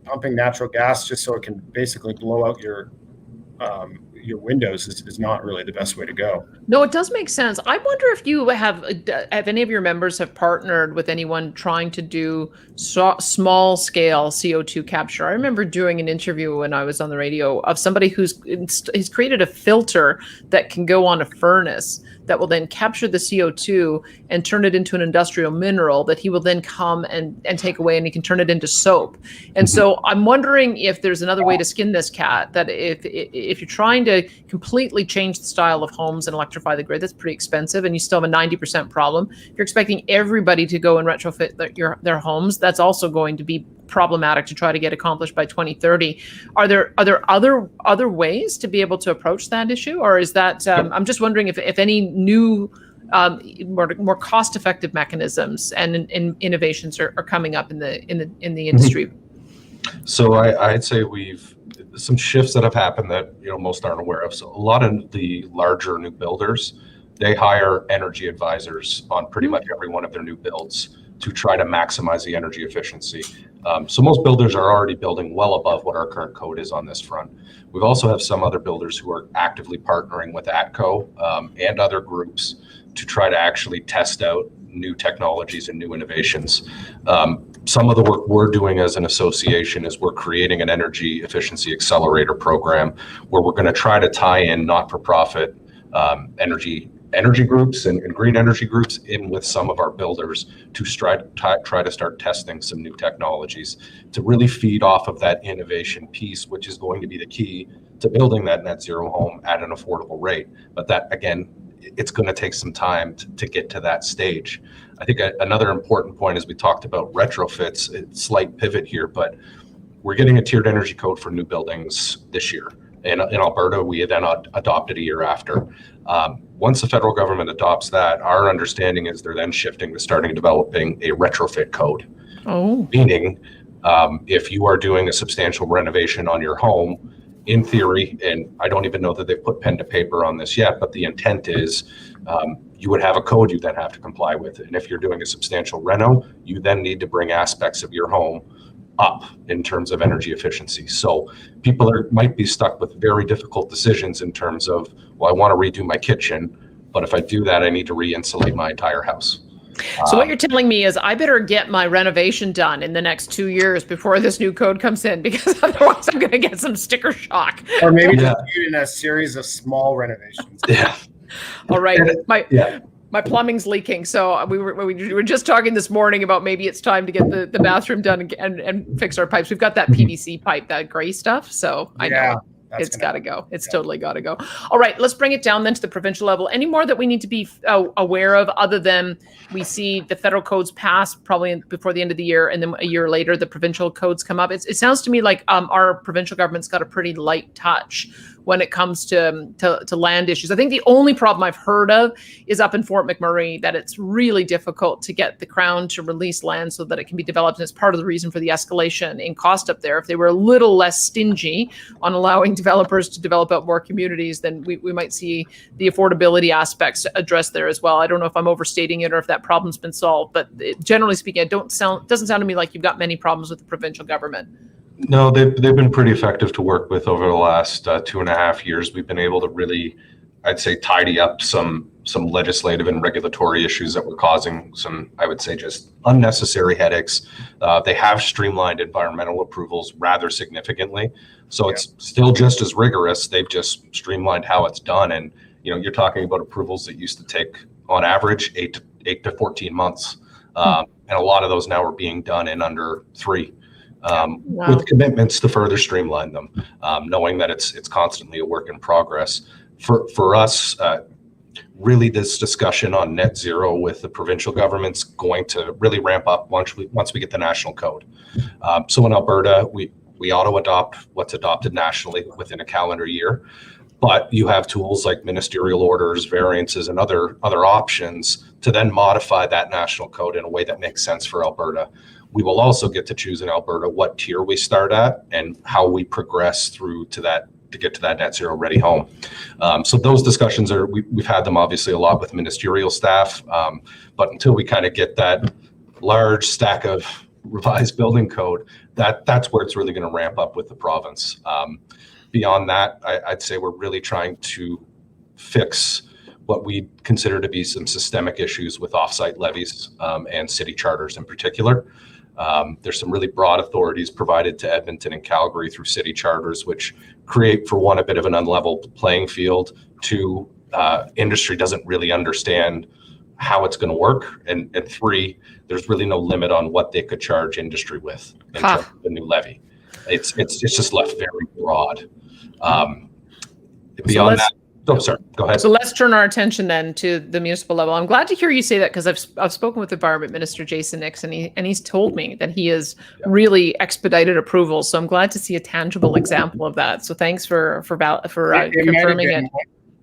C: pumping natural gas just so it can basically blow out your windows is not really the best way to go.
A: No, it does make sense. I wonder if if any of your members have partnered with anyone trying to do small scale CO2 capture. I remember doing an interview when I was on the radio of somebody who's created a filter that can go on a furnace that will then capture the CO2 and turn it into an industrial mineral that he will then come and take away, and he can turn it into soap. And so I'm wondering if there's another way to skin this cat, that if you're trying to completely change the style of homes and electrify the grid, that's pretty expensive, and you still have a 90% problem. If you're expecting everybody to go and retrofit their homes, that's also going to be problematic to try to get accomplished by 2030. Are there other ways to be able to approach that issue, or is that I'm just wondering if any new more cost-effective mechanisms and innovations are coming up in the industry?
B: So I'd say some shifts that have happened that most aren't aware of. So a lot of the larger new builders, they hire energy advisors on pretty much every one of their new builds to try to maximize the energy efficiency. So most builders are already building well above what our current code is on this front. We also have some other builders who are actively partnering with ATCO and other groups to try to actually test out new technologies and new innovations. Some of the work we're doing as an association is we're creating an energy efficiency accelerator program where we're going to try to tie in not-for-profit energy groups and green energy groups in with some of our builders to try to start testing some new technologies to really feed off of that innovation piece, which is going to be the key to building that net zero home at an affordable rate. But that, again, it's going to take some time to get to that stage. I think another important point is we talked about retrofits, a slight pivot here, but we're getting a tiered energy code for new buildings this year. In Alberta, we then adopted a year after. Once the federal government adopts that, our understanding is they're then shifting to starting developing a retrofit code. Oh. Meaning, if you are doing a substantial renovation on your home, in theory, and I don't even know that they've put pen to paper on this yet, but the intent is you would have a code you then have to comply with. And if you're doing a substantial reno, you then need to bring aspects of your home up in terms of energy efficiency. So people might be stuck with very difficult decisions in terms of, well, I want to redo my kitchen. But if I do that, I need to re-insulate my entire house.
A: So what you're telling me is I better get my renovation done in the next 2 years before this new code comes in, because otherwise I'm going to get some sticker shock.
C: Or maybe just do it in a series of small renovations.
B: Yeah.
A: All right. My plumbing's leaking. So we were just talking this morning about maybe it's time to get the bathroom done and fix our pipes. We've got that PVC pipe, that gray stuff. So I know it's got to go. It's totally got to go. All right, let's bring it down then to the provincial level. Any more that we need to be aware of, other than we see the federal codes pass probably before the end of the year, and then a year later the provincial codes come up? It sounds to me like our provincial government's got a pretty light touch when it comes to land issues. I think the only problem I've heard of is up in Fort McMurray, that it's really difficult to get the Crown to release land so that it can be developed. And it's part of the reason for the escalation in cost up there. If they were a little less stingy on allowing developers to develop out more communities, then we might see the affordability aspects addressed there as well. I don't know if I'm overstating it or if that problem's been solved, but generally speaking, it doesn't sound to me like you've got many problems with the provincial government.
B: No, they've been pretty effective to work with over the last 2.5 years. We've been able to really, I'd say, tidy up some legislative and regulatory issues that were causing some, I would say, just unnecessary headaches. They have streamlined environmental approvals rather significantly. So it's still just as rigorous. They've just streamlined how it's done. And, you're talking about approvals that used to take on average 8 to 14 months. And a lot of those now are being done in under 3. With commitments to further streamline them, knowing that it's constantly a work in progress. For us, really this discussion on net zero with the provincial government's going to really ramp up once we get the national code. So in Alberta, we auto-adopt what's adopted nationally within a calendar year, but you have tools like ministerial orders, variances, and other options to then modify that national code in a way that makes sense for Alberta. We will also get to choose in Alberta what tier we start at and how we progress through to get to that net zero ready home. So those discussions we've had them obviously a lot with ministerial staff, but until we kind of get that large stack of revised building code, that's where it's really going to ramp up with the province. Beyond that, I'd say we're really trying to fix what we consider to be some systemic issues with offsite levies and city charters in particular. There's some really broad authorities provided to Edmonton and Calgary through city charters, which create, for one, a bit of an unlevel playing field. 2, industry doesn't really understand how it's going to work. And 3, there's really no limit on what they could charge industry with in terms of the new levy. It's just left very broad. Beyond that, oh, sorry, go ahead.
A: So let's turn our attention then to the municipal level. I'm glad to hear you say that, because I've spoken with Environment Minister Jason Nix, and he's told me that he has really expedited approvals. So I'm glad to see a tangible example of that. So thanks for confirming it.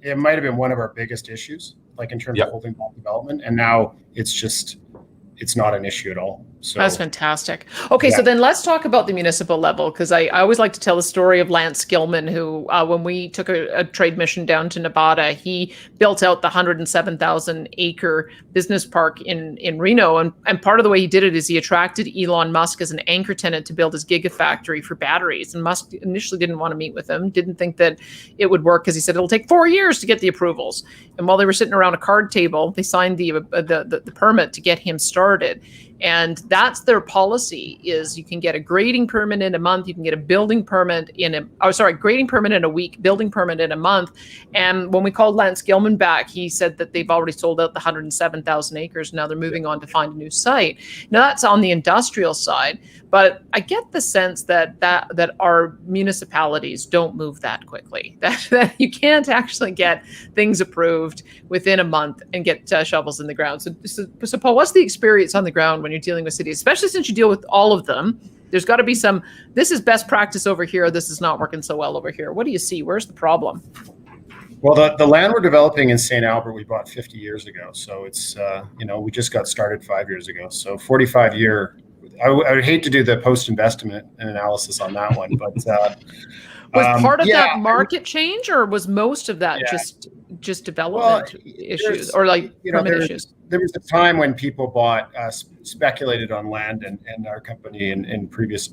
C: It might have been one of our biggest issues, like in terms of holding back development, and now it's not an issue at all. So
A: that's fantastic. Okay, so then let's talk about the municipal level, because I always like to tell the story of Lance Gilman, who, when we took a trade mission down to Nevada, he built out the 107,000 acre business park in Reno. And part of the way he did it is he attracted Elon Musk as an anchor tenant to build his gigafactory for batteries. And Musk initially didn't want to meet with him, didn't think that it would work, because he said it'll take 4 years to get the approvals. And while they were sitting around a card table, they signed the permit to get him started. And that's their policy: is you can get a grading permit in a month, you can get a building permit grading permit in a week, building permit in a month. And when we called Lance Gilman back, he said that they've already sold out the 107,000 acres. Now they're moving on to find a new site. Now that's on the industrial side, but I get the sense that our municipalities don't move that quickly, that you can't actually get things approved within a month and get shovels in the ground. So Paul, what's the experience on the ground when you're dealing with cities, especially since you deal with all of them? There's got to be some, this is best practice over here, this is not working so well over here. What do you see? Where's the problem?
C: Well, the land we're developing in St. Albert, we bought 50 years ago. So it's, we just got started 5 years ago. So 45-year, I would hate to do the post-investment analysis on that one, but
A: was part of that market change, or was most of that just development issues, or like permit issues?
C: There was a time when people speculated on land, and our company in previous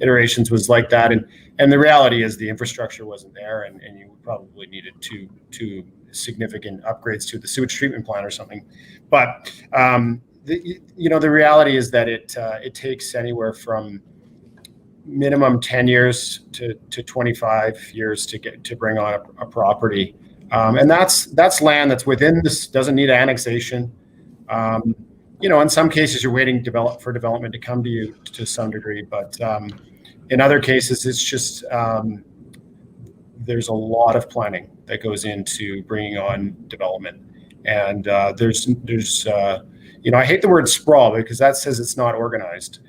C: iterations was like that. And the reality is the infrastructure wasn't there, and you probably needed two significant upgrades to the sewage treatment plant or something. But the reality is that it takes anywhere from minimum 10 years to 25 years to bring on a property. And that's land that's within this, doesn't need annexation. In some cases you're waiting for development to come to you to some degree, but in other cases it's just there's a lot of planning that goes into bringing on development. And there's I hate the word sprawl because that says it's not organized,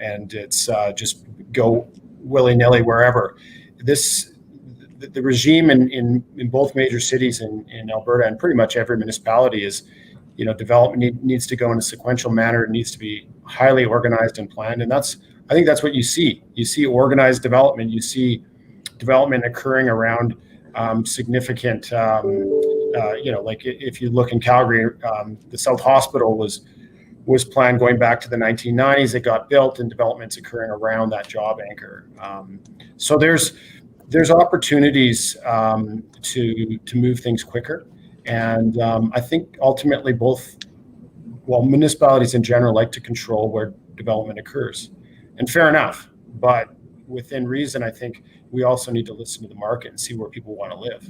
C: and it's just go willy-nilly wherever. The regime in both major cities in Alberta and pretty much every municipality is, development needs to go in a sequential manner. It needs to be highly organized and planned, and I think that's what you see. You see organized development. You see development occurring around significant. Like if you look in Calgary, the South Hospital was planned going back to the 1990s. It got built, and development's occurring around that job anchor. So there's opportunities to move things quicker, and I think ultimately municipalities in general like to control where development occurs, and fair enough. But within reason, I think we also need to listen to the market and see where people want to live.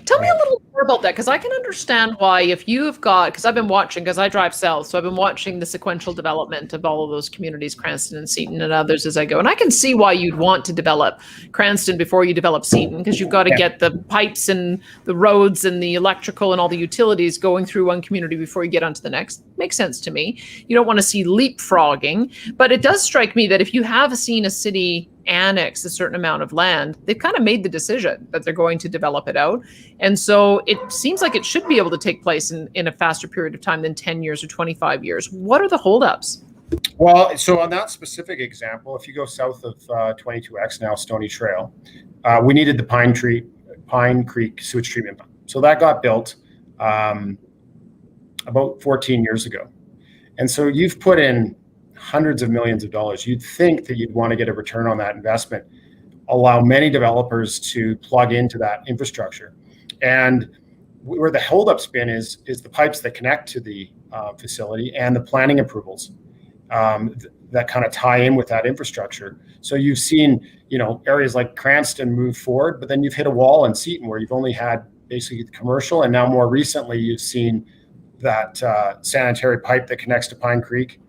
A: Tell me a little more about that, because I can understand why, if you have got, because I've been watching, because I drive south, so I've been watching the sequential development of all of those communities, Cranston and Seton and others as I go. And I can see why you'd want to develop Cranston before you develop Seton, because you've got to get the pipes and the roads and the electrical and all the utilities going through one community before you get onto the next. Makes sense to me. You don't want to see leapfrogging, but it does strike me that if you have seen a city annex a certain amount of land, they've kind of made the decision that they're going to develop it out. And so it seems like it should be able to take place in a faster period of time than 10 years or 25 years. What are the holdups?
C: Well, so on that specific example, if you go south of 22X now, Stony Trail, we needed the Pine Creek sewage treatment plant. So that got built about 14 years ago. And so you've put in hundreds of millions of dollars. You'd think that you'd want to get a return on that investment, allow many developers to plug into that infrastructure. And where the holdups been is the pipes that connect to the facility and the planning approvals that kind of tie in with that infrastructure. So you've seen, areas like Cranston move forward, but then you've hit a wall in Seton where you've only had basically the commercial, and now more recently you've seen that sanitary pipe that connects to Pine Creek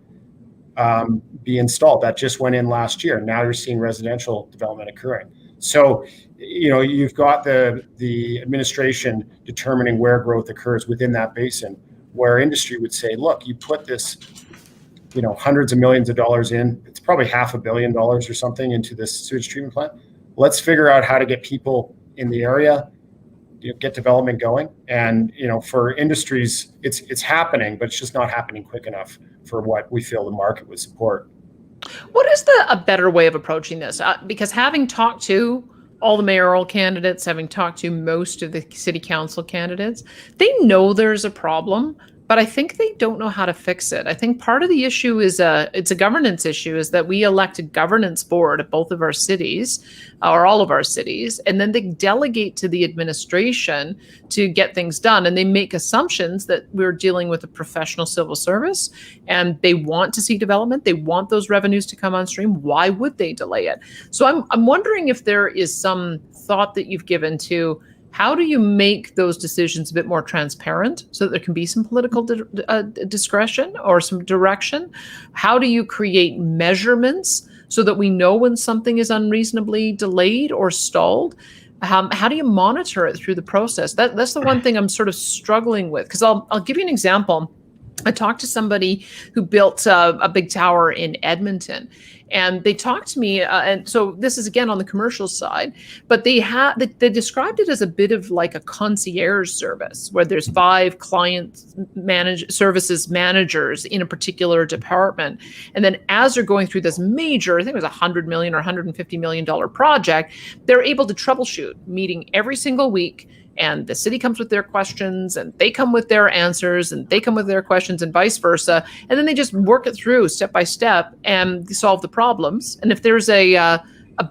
C: be installed. That just went in last year. Now you're seeing residential development occurring. So, you've got the administration determining where growth occurs within that basin, where industry would say, look, you put this, hundreds of millions of dollars in, it's probably $500 million or something into this sewage treatment plant. Let's figure out how to get people in the area, get development going. And, for industries, it's happening, but it's just not happening quick enough for what we feel the market would support.
A: What is a better way of approaching this? Because having talked to all the mayoral candidates, having talked to most of the city council candidates, they know there's a problem, but I think they don't know how to fix it. I think part of the issue is it's a governance issue, is that we elect a governance board at both of our cities, or all of our cities, and then they delegate to the administration to get things done. And they make assumptions that we're dealing with a professional civil service and they want to see development. They want those revenues to come on stream. Why would they delay it? So I'm wondering if there is some thought that you've given to how do you make those decisions a bit more transparent so that there can be some political discretion or some direction? How do you create measurements so that we know when something is unreasonably delayed or stalled? How do you monitor it through the process? That's the one thing I'm sort of struggling with, because I'll give you an example. I talked to somebody who built a big tower in Edmonton, and they talked to me, and so this is again on the commercial side, but they described it as a bit of like a concierge service where there's 5 services managers in a particular department, and then as they're going through this major, I think it was $100 million or $150 million project, they're able to troubleshoot, meeting every single week and the city comes with their questions, and they come with their answers, and they come with their questions, and vice versa. And then they just work it through step by step and solve the problems. And if there's a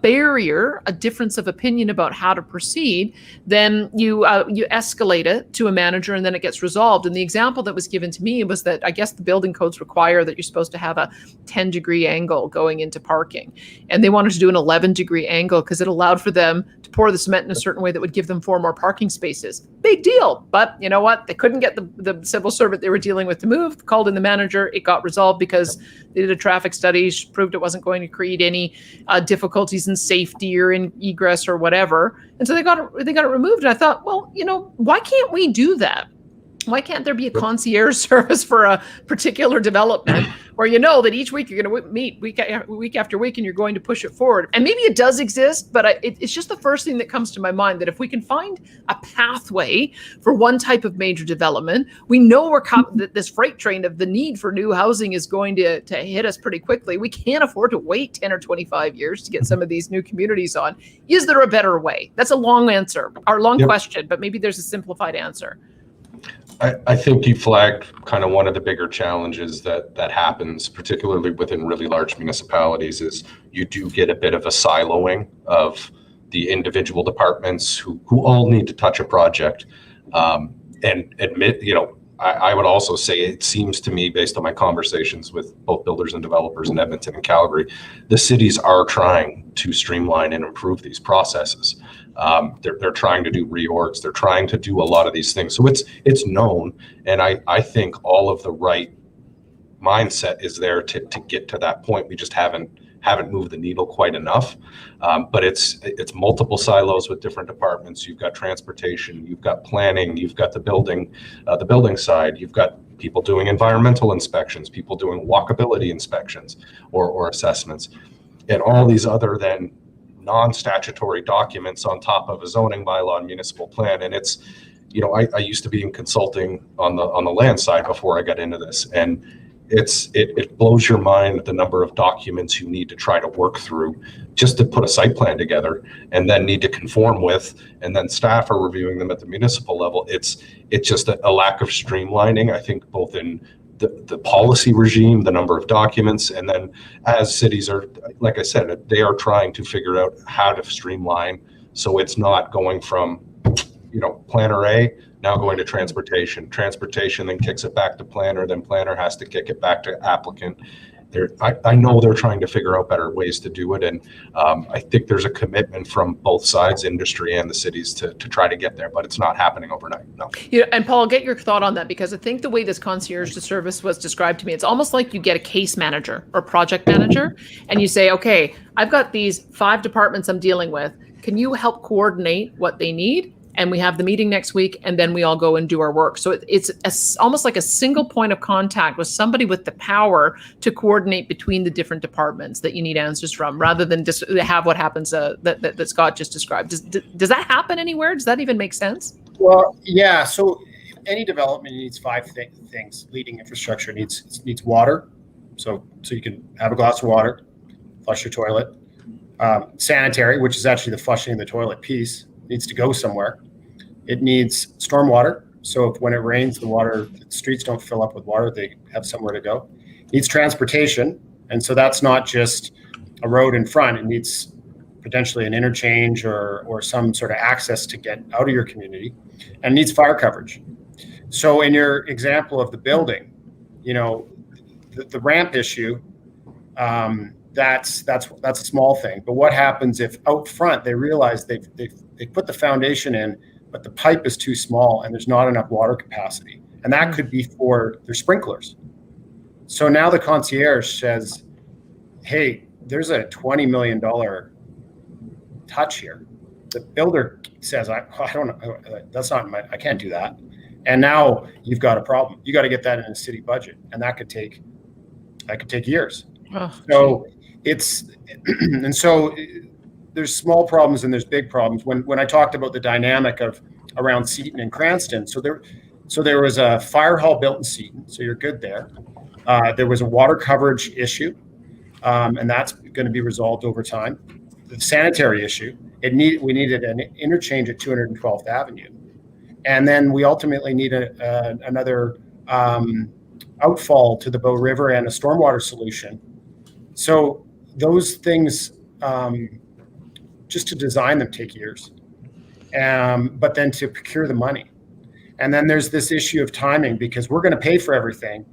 A: barrier, a difference of opinion about how to proceed, then you escalate it to a manager, and then it gets resolved. And the example that was given to me was that I guess the building codes require that you're supposed to have a 10-degree angle going into parking, and they wanted to do an 11-degree angle because it allowed for them to pour the cement in a certain way that would give them 4 more parking spaces. Big deal. But you know what? They couldn't get the civil servant they were dealing with to move. Called in the manager. It got resolved because they did a traffic study, proved it wasn't going to create any difficulties in safety or in egress or whatever. And so they got it removed. And I thought, well, why can't we do that? Why can't there be a concierge service for a particular development where you know that each week you're going to meet week after week and you're going to push it forward? And maybe it does exist, but it's just the first thing that comes to my mind, that if we can find a pathway for one type of major development, we know that this freight train of the need for new housing is going to hit us pretty quickly. We can't afford to wait 10 or 25 years to get some of these new communities on. Is there a better way? That's a long answer, or long question, but maybe there's a simplified answer.
B: I think you flagged kind of one of the bigger challenges that happens, particularly within really large municipalities, is you do get a bit of a siloing of the individual departments who all need to touch a project. And admit, I would also say, it seems to me, based on my conversations with both builders and developers in Edmonton and Calgary, the cities are trying to streamline and improve these processes. They're trying to do reorgs. They're trying to do a lot of these things. So it's known. And I think all of the right mindset is there to get to that point. We just haven't moved the needle quite enough. But it's multiple silos with different departments. You've got transportation, you've got planning, you've got the building side, you've got people doing environmental inspections, people doing walkability inspections or assessments, and all these other then non-statutory documents on top of a zoning bylaw and municipal plan. And it's, I used to be in consulting on the land side before I got into this, and it blows your mind the number of documents you need to try to work through just to put a site plan together, and then need to conform with, and then staff are reviewing them at the municipal level. It's just a lack of streamlining, I think, both in the policy regime, the number of documents, and then as cities are, like I said, they are trying to figure out how to streamline so it's not going from, planner A now going to transportation then kicks it back to planner, then planner has to kick it back to applicant. I know they're trying to figure out better ways to do it, and I think there's a commitment from both sides, industry and the cities, to try to get there, but it's not happening overnight. No.
A: And Paul, I'll get your thought on that, because I think the way this concierge service was described to me, it's almost like you get a case manager or project manager, and you say, okay, I've got these 5 departments I'm dealing with. Can you help coordinate what they need? And we have the meeting next week, and then we all go and do our work. So it's almost like a single point of contact with somebody with the power to coordinate between the different departments that you need answers from, rather than just have what happens that Scott just described. Does that happen anywhere? Does that even make sense?
C: Well, yeah. So any development needs 5 things. Leading infrastructure needs water, so you can have a glass of water, flush your toilet. Sanitary, which is actually the flushing of the toilet piece, needs to go somewhere. It needs stormwater, so when it rains, the streets don't fill up with water, they have somewhere to go. It needs transportation, and so that's not just a road in front. It needs potentially an interchange or some sort of access to get out of your community, and it needs fire coverage. So in your example of the building, the ramp issue, that's a small thing. But what happens if out front they realize they put the foundation in, but the pipe is too small and there's not enough water capacity, and that could be for their sprinklers. So now the concierge says, hey, there's a $20 million touch here. The builder says, I don't know, that's not I can't do that. And now you've got a problem. You got to get that in a city budget, and that could take years. So there's small problems and there's big problems. When I talked about the dynamic of around Seton and Cranston, so there was a fire hall built in Seton, so you're good there. There was a water coverage issue, and that's going to be resolved over time. The sanitary issue, we needed an interchange at 212th Avenue. And then we ultimately need another outfall to the Bow River and a stormwater solution. So those things, just to design them, take years, but then to procure the money. And then there's this issue of timing, because we're going to pay for everything,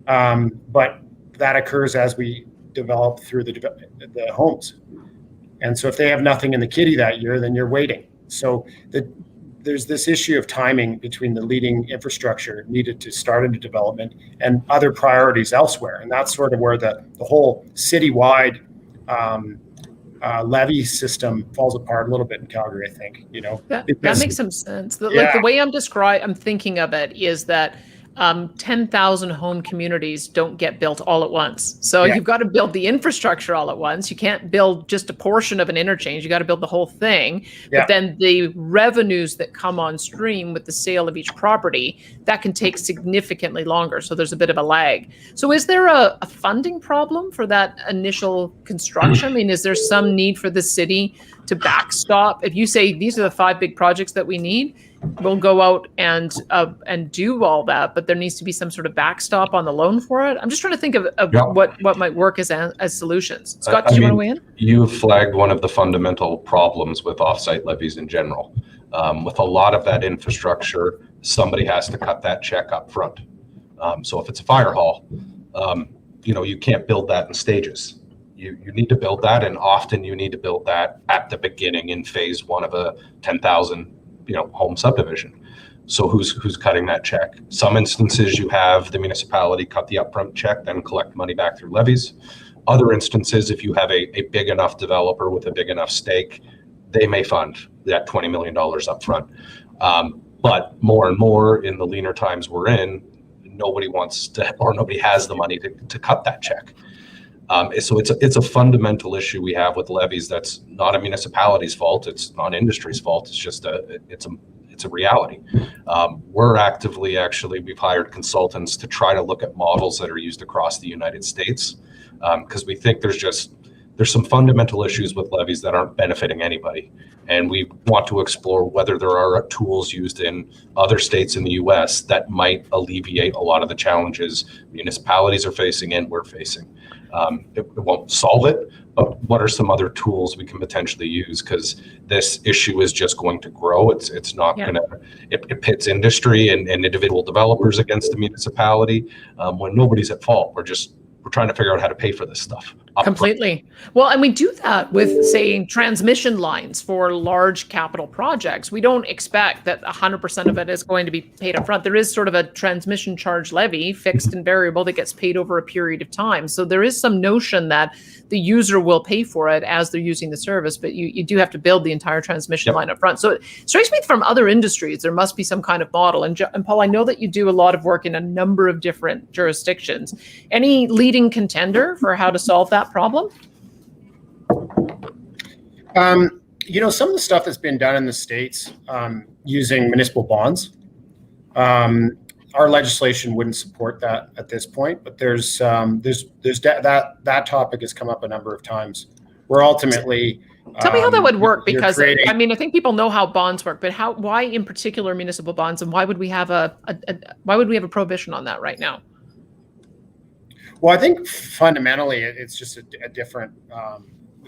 C: but that occurs as we develop through the homes. And so if they have nothing in the kitty that year, then you're waiting. So there's this issue of timing between the leading infrastructure needed to start into development and other priorities elsewhere. And that's sort of where the whole citywide levy system falls apart a little bit in Calgary, I think.
A: That makes some sense. Like the way I'm thinking of it is that 10,000 home communities don't get built all at once. So you've got to build the infrastructure all at once. You can't build just a portion of an interchange. You got to build the whole thing. But then the revenues that come on stream with the sale of each property, that can take significantly longer. So there's a bit of a lag. So is there a funding problem for that initial construction? I mean, is there some need for the city to backstop? If you say these are the 5 big projects that we need, we'll go out and do all that, but there needs to be some sort of backstop on the loan for it. I'm just trying to think of what might work as solutions. Scott, did you want to weigh in?
B: You flagged one of the fundamental problems with offsite levies in general. With a lot of that infrastructure, somebody has to cut that check up front. So if it's a fire hall, you can't build that in stages. You need to build that, and often you need to build that at the beginning in phase 1 of a 10,000 home subdivision. So who's cutting that check? Some instances you have the municipality cut the upfront check, then collect money back through levies. Other instances, if you have a big enough developer with a big enough stake, they may fund that $20 million upfront. But more and more in the leaner times we're in, nobody wants to, or nobody has the money to cut that check. So it's a fundamental issue we have with levies. That's not a municipality's fault. It's not industry's fault. It's just it's a reality. We've hired consultants to try to look at models that are used across the United States, because we think there's some fundamental issues with levies that aren't benefiting anybody. And we want to explore whether there are tools used in other states in the US that might alleviate a lot of the challenges municipalities are facing and we're facing. It won't solve it, but what are some other tools we can potentially use? Because this issue is just going to grow. It's not it pits industry and individual developers against the municipality when nobody's at fault. We're trying to figure out how to pay for this stuff.
A: Completely. Well, and we do that with, say, transmission lines for large capital projects. We don't expect that 100% of it is going to be paid up front. There is sort of a transmission charge levy, fixed and variable, that gets paid over a period of time. So there is some notion that the user will pay for it as they're using the service, but you do have to build the entire transmission line up front. So it strikes me from other industries, there must be some kind of model. And Paul, I know that you do a lot of work in a number of different jurisdictions. Any leading contender for how to solve that problem?
C: Some of the stuff that's been done in the States using municipal bonds, our legislation wouldn't support that at this point, but there's that topic has come up a number of times. We're ultimately
A: tell me how that would work, because I think people know how bonds work, but why in particular municipal bonds, and why would we have a prohibition on that right now?
C: Well, I think fundamentally it's just a different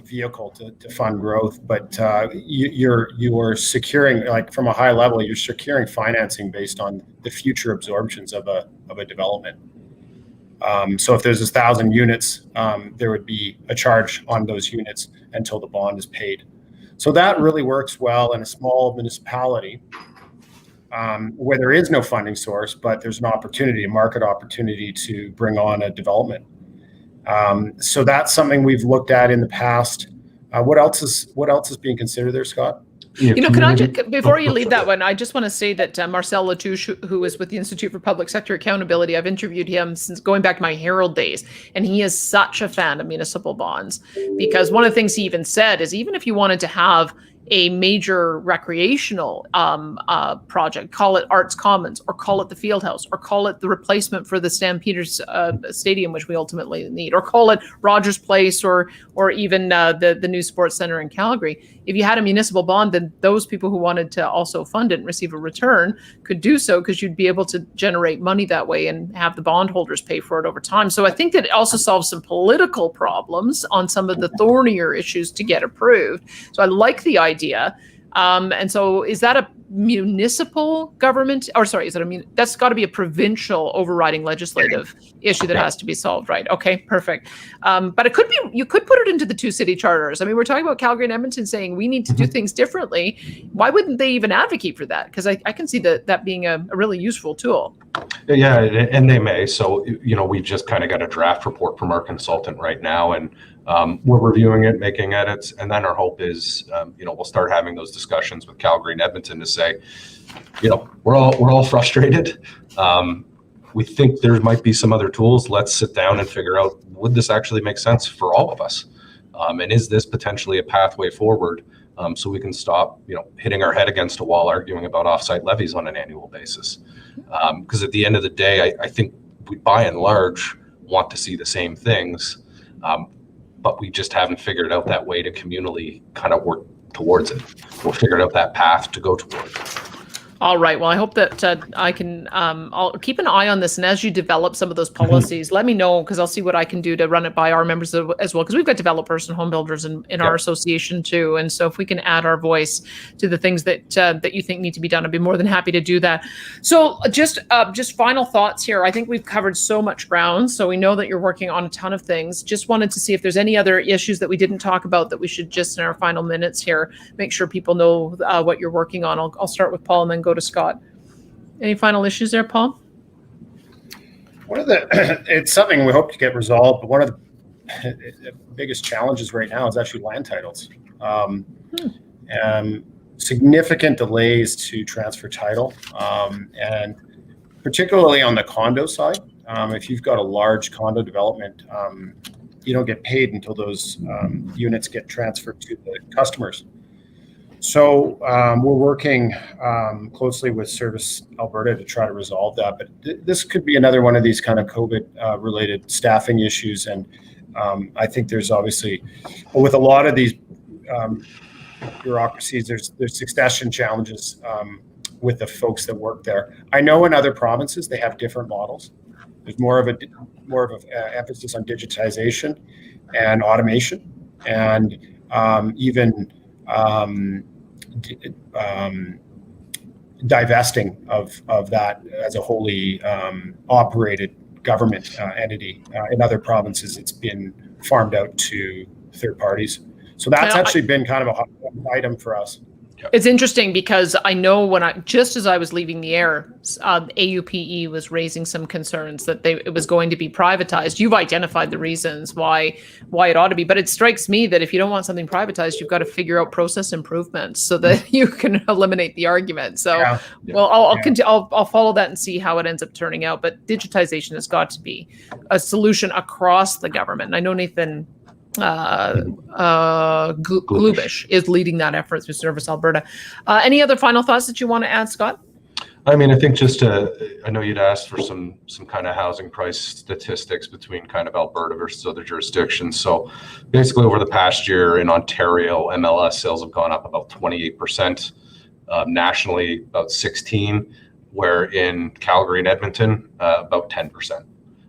C: vehicle to fund growth, but you're securing, like from a high level, you're securing financing based on the future absorptions of a development. So if there's 1,000 units, there would be a charge on those units until the bond is paid. So that really works well in a small municipality where there is no funding source, but there's an opportunity, a market opportunity to bring on a development. So that's something we've looked at in the past. What else is being considered there, Scott?
A: Can I just, before you leave that one, I just want to say that Marcel Latouche, who is with the Institute for Public Sector Accountability, I've interviewed him since going back to my Herald days, and he is such a fan of municipal bonds, because one of the things he even said is, even if you wanted to have a major recreational project, call it Arts Commons, or call it the Fieldhouse, or call it the replacement for the Stampeders Stadium, which we ultimately need, or call it Rogers Place, or even the new sports center in Calgary. If you had a municipal bond, then those people who wanted to also fund it and receive a return could do so, because you'd be able to generate money that way and have the bondholders pay for it over time. So I think that it also solves some political problems on some of the thornier issues to get approved. So I like the idea. And so is that a municipal government, or sorry, that's got to be a provincial overriding legislative issue that has to be solved, right? Okay, perfect. But it could be, you could put it into the two city charters. I mean, we're talking about Calgary and Edmonton saying we need to do things differently. Why wouldn't they even advocate for that? Because I can see that being a really useful tool.
B: Yeah, and they may. So, we've just kind of got a draft report from our consultant right now, and we're reviewing it, making edits, and then our hope is, we'll start having those discussions with Calgary and Edmonton to say, we're all frustrated. We think there might be some other tools. Let's sit down and figure out, would this actually make sense for all of us? And is this potentially a pathway forward, so we can stop, hitting our head against a wall arguing about offsite levies on an annual basis? Because at the end of the day, I think we, by and large, want to see the same things. But we just haven't figured out that way to communally kind of work towards it. We'll figure out that path to go towards it.
A: All right. Well, I hope that I can, I'll keep an eye on this. And as you develop some of those policies, let me know, because I'll see what I can do to run it by our members as well. Because we've got developers and home builders in our association too. And so if we can add our voice to the things that you think need to be done, I'd be more than happy to do that. So just final thoughts here. I think we've covered so much ground. So we know that you're working on a ton of things. Just wanted to see if there's any other issues that we didn't talk about that we should just, in our final minutes here, make sure people know what you're working on. I'll start with Paul and then go to Scott. Any final issues there, Paul?
C: It's something we hope to get resolved, but one of the biggest challenges right now is actually land titles. Significant delays to transfer title, and particularly on the condo side. If you've got a large condo development, you don't get paid until those units get transferred to the customers. So we're working closely with Service Alberta to try to resolve that. But this could be another one of these kind of COVID-related staffing issues. And I think there's obviously, with a lot of these bureaucracies, there's succession challenges with the folks that work there. I know in other provinces they have different models. There's more of an emphasis on digitization and automation, and even divesting of that as a wholly operated government entity. In other provinces, it's been farmed out to third parties. So that's actually been kind of a hot item for us.
A: It's interesting because I know just as I was leaving the air, AUPE was raising some concerns that it was going to be privatized. You've identified the reasons why it ought to be, but it strikes me that if you don't want something privatized, you've got to figure out process improvements so that you can eliminate the argument. So, well, I'll follow that and see how it ends up turning out. But digitization has got to be a solution across the government. And I know Nathan Glubish is leading that effort through Service Alberta. Any other final thoughts that you want to add, Scott?
B: I mean, I think I know you'd asked for some kind of housing price statistics between kind of Alberta versus other jurisdictions. So basically over the past year in Ontario, MLS sales have gone up about 28%, nationally about 16%, where in Calgary and Edmonton, about 10%.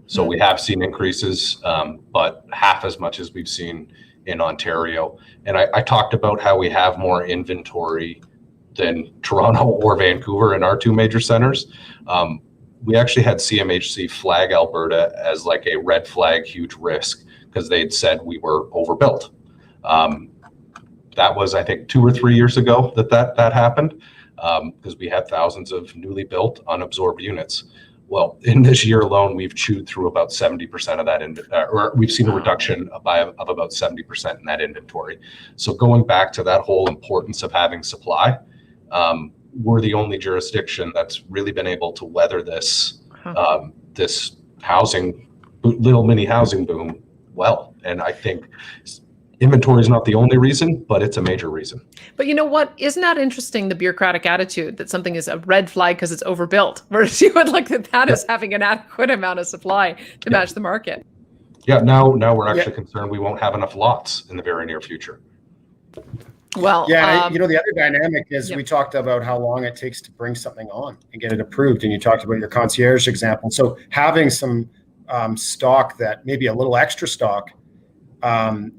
B: So we have seen increases, but half as much as we've seen in Ontario. And I talked about how we have more inventory than Toronto or Vancouver in our two major centers. We actually had CMHC flag Alberta as like a red flag, huge risk, because they'd said we were overbuilt. That was, I think, 2 or 3 years ago that happened, because we had thousands of newly built unabsorbed units. Well, in this year alone, we've chewed through about 70% of that, or we've seen a reduction of about 70% in that inventory. So going back to that whole importance of having supply, we're the only jurisdiction that's really been able to weather this this little mini housing boom well. And I think Inventory is not the only reason, but it's a major reason.
A: But you know what? Isn't that interesting, the bureaucratic attitude that something is a red flag because it's overbuilt, whereas you would look at that as having an adequate amount of supply to match the market?
B: Yeah, now we're actually concerned we won't have enough lots in the very near future.
A: Well,
C: yeah, the other dynamic is we talked about how long it takes to bring something on and get it approved, and you talked about your concierge example. So having some stock, that maybe a little extra stock,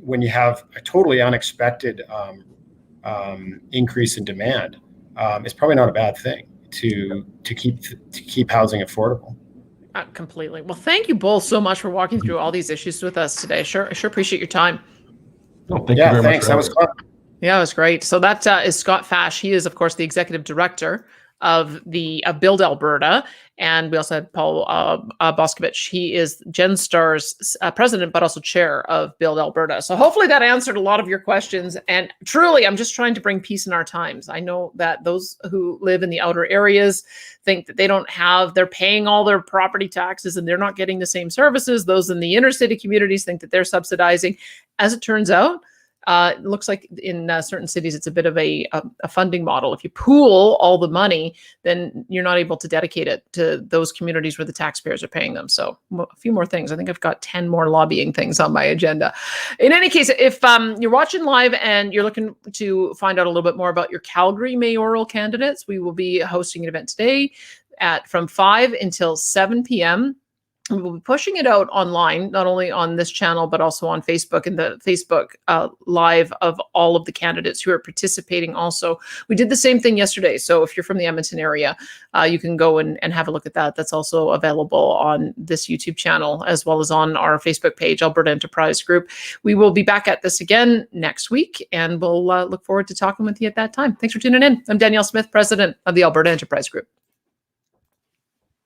C: when you have a totally unexpected increase in demand, is probably not a bad thing to keep housing affordable.
A: Completely. Well, thank you both so much for walking through all these issues with us today. Sure appreciate your time.
B: No, thank you very much.
C: Thanks. That was fun.
A: Yeah, it was great. So that is Scott Fash. He is, of course, the executive director of Build Alberta. And we also had Paul Boscovich. He is GenStar's president, but also chair of Build Alberta. So hopefully that answered a lot of your questions. And truly, I'm just trying to bring peace in our times. I know that those who live in the outer areas think that they're paying all their property taxes and they're not getting the same services. Those in the inner city communities think that they're subsidizing. As it turns out, it looks like in certain cities, it's a bit of a funding model. If you pool all the money, then you're not able to dedicate it to those communities where the taxpayers are paying them. So a few more things. I think I've got 10 more lobbying things on my agenda. In any case, if you're watching live and you're looking to find out a little bit more about your Calgary mayoral candidates, we will be hosting an event today from 5 until 7 p.m. We will be pushing it out online, not only on this channel, but also on Facebook and the Facebook live of all of the candidates who are participating also. We did the same thing yesterday. So if you're from the Edmonton area, you can go and have a look at that. That's also available on this YouTube channel, as well as on our Facebook page, Alberta Enterprise Group. We will be back at this again next week, and we'll look forward to talking with you at that time. Thanks for tuning in. I'm Danielle Smith, president of the Alberta Enterprise Group.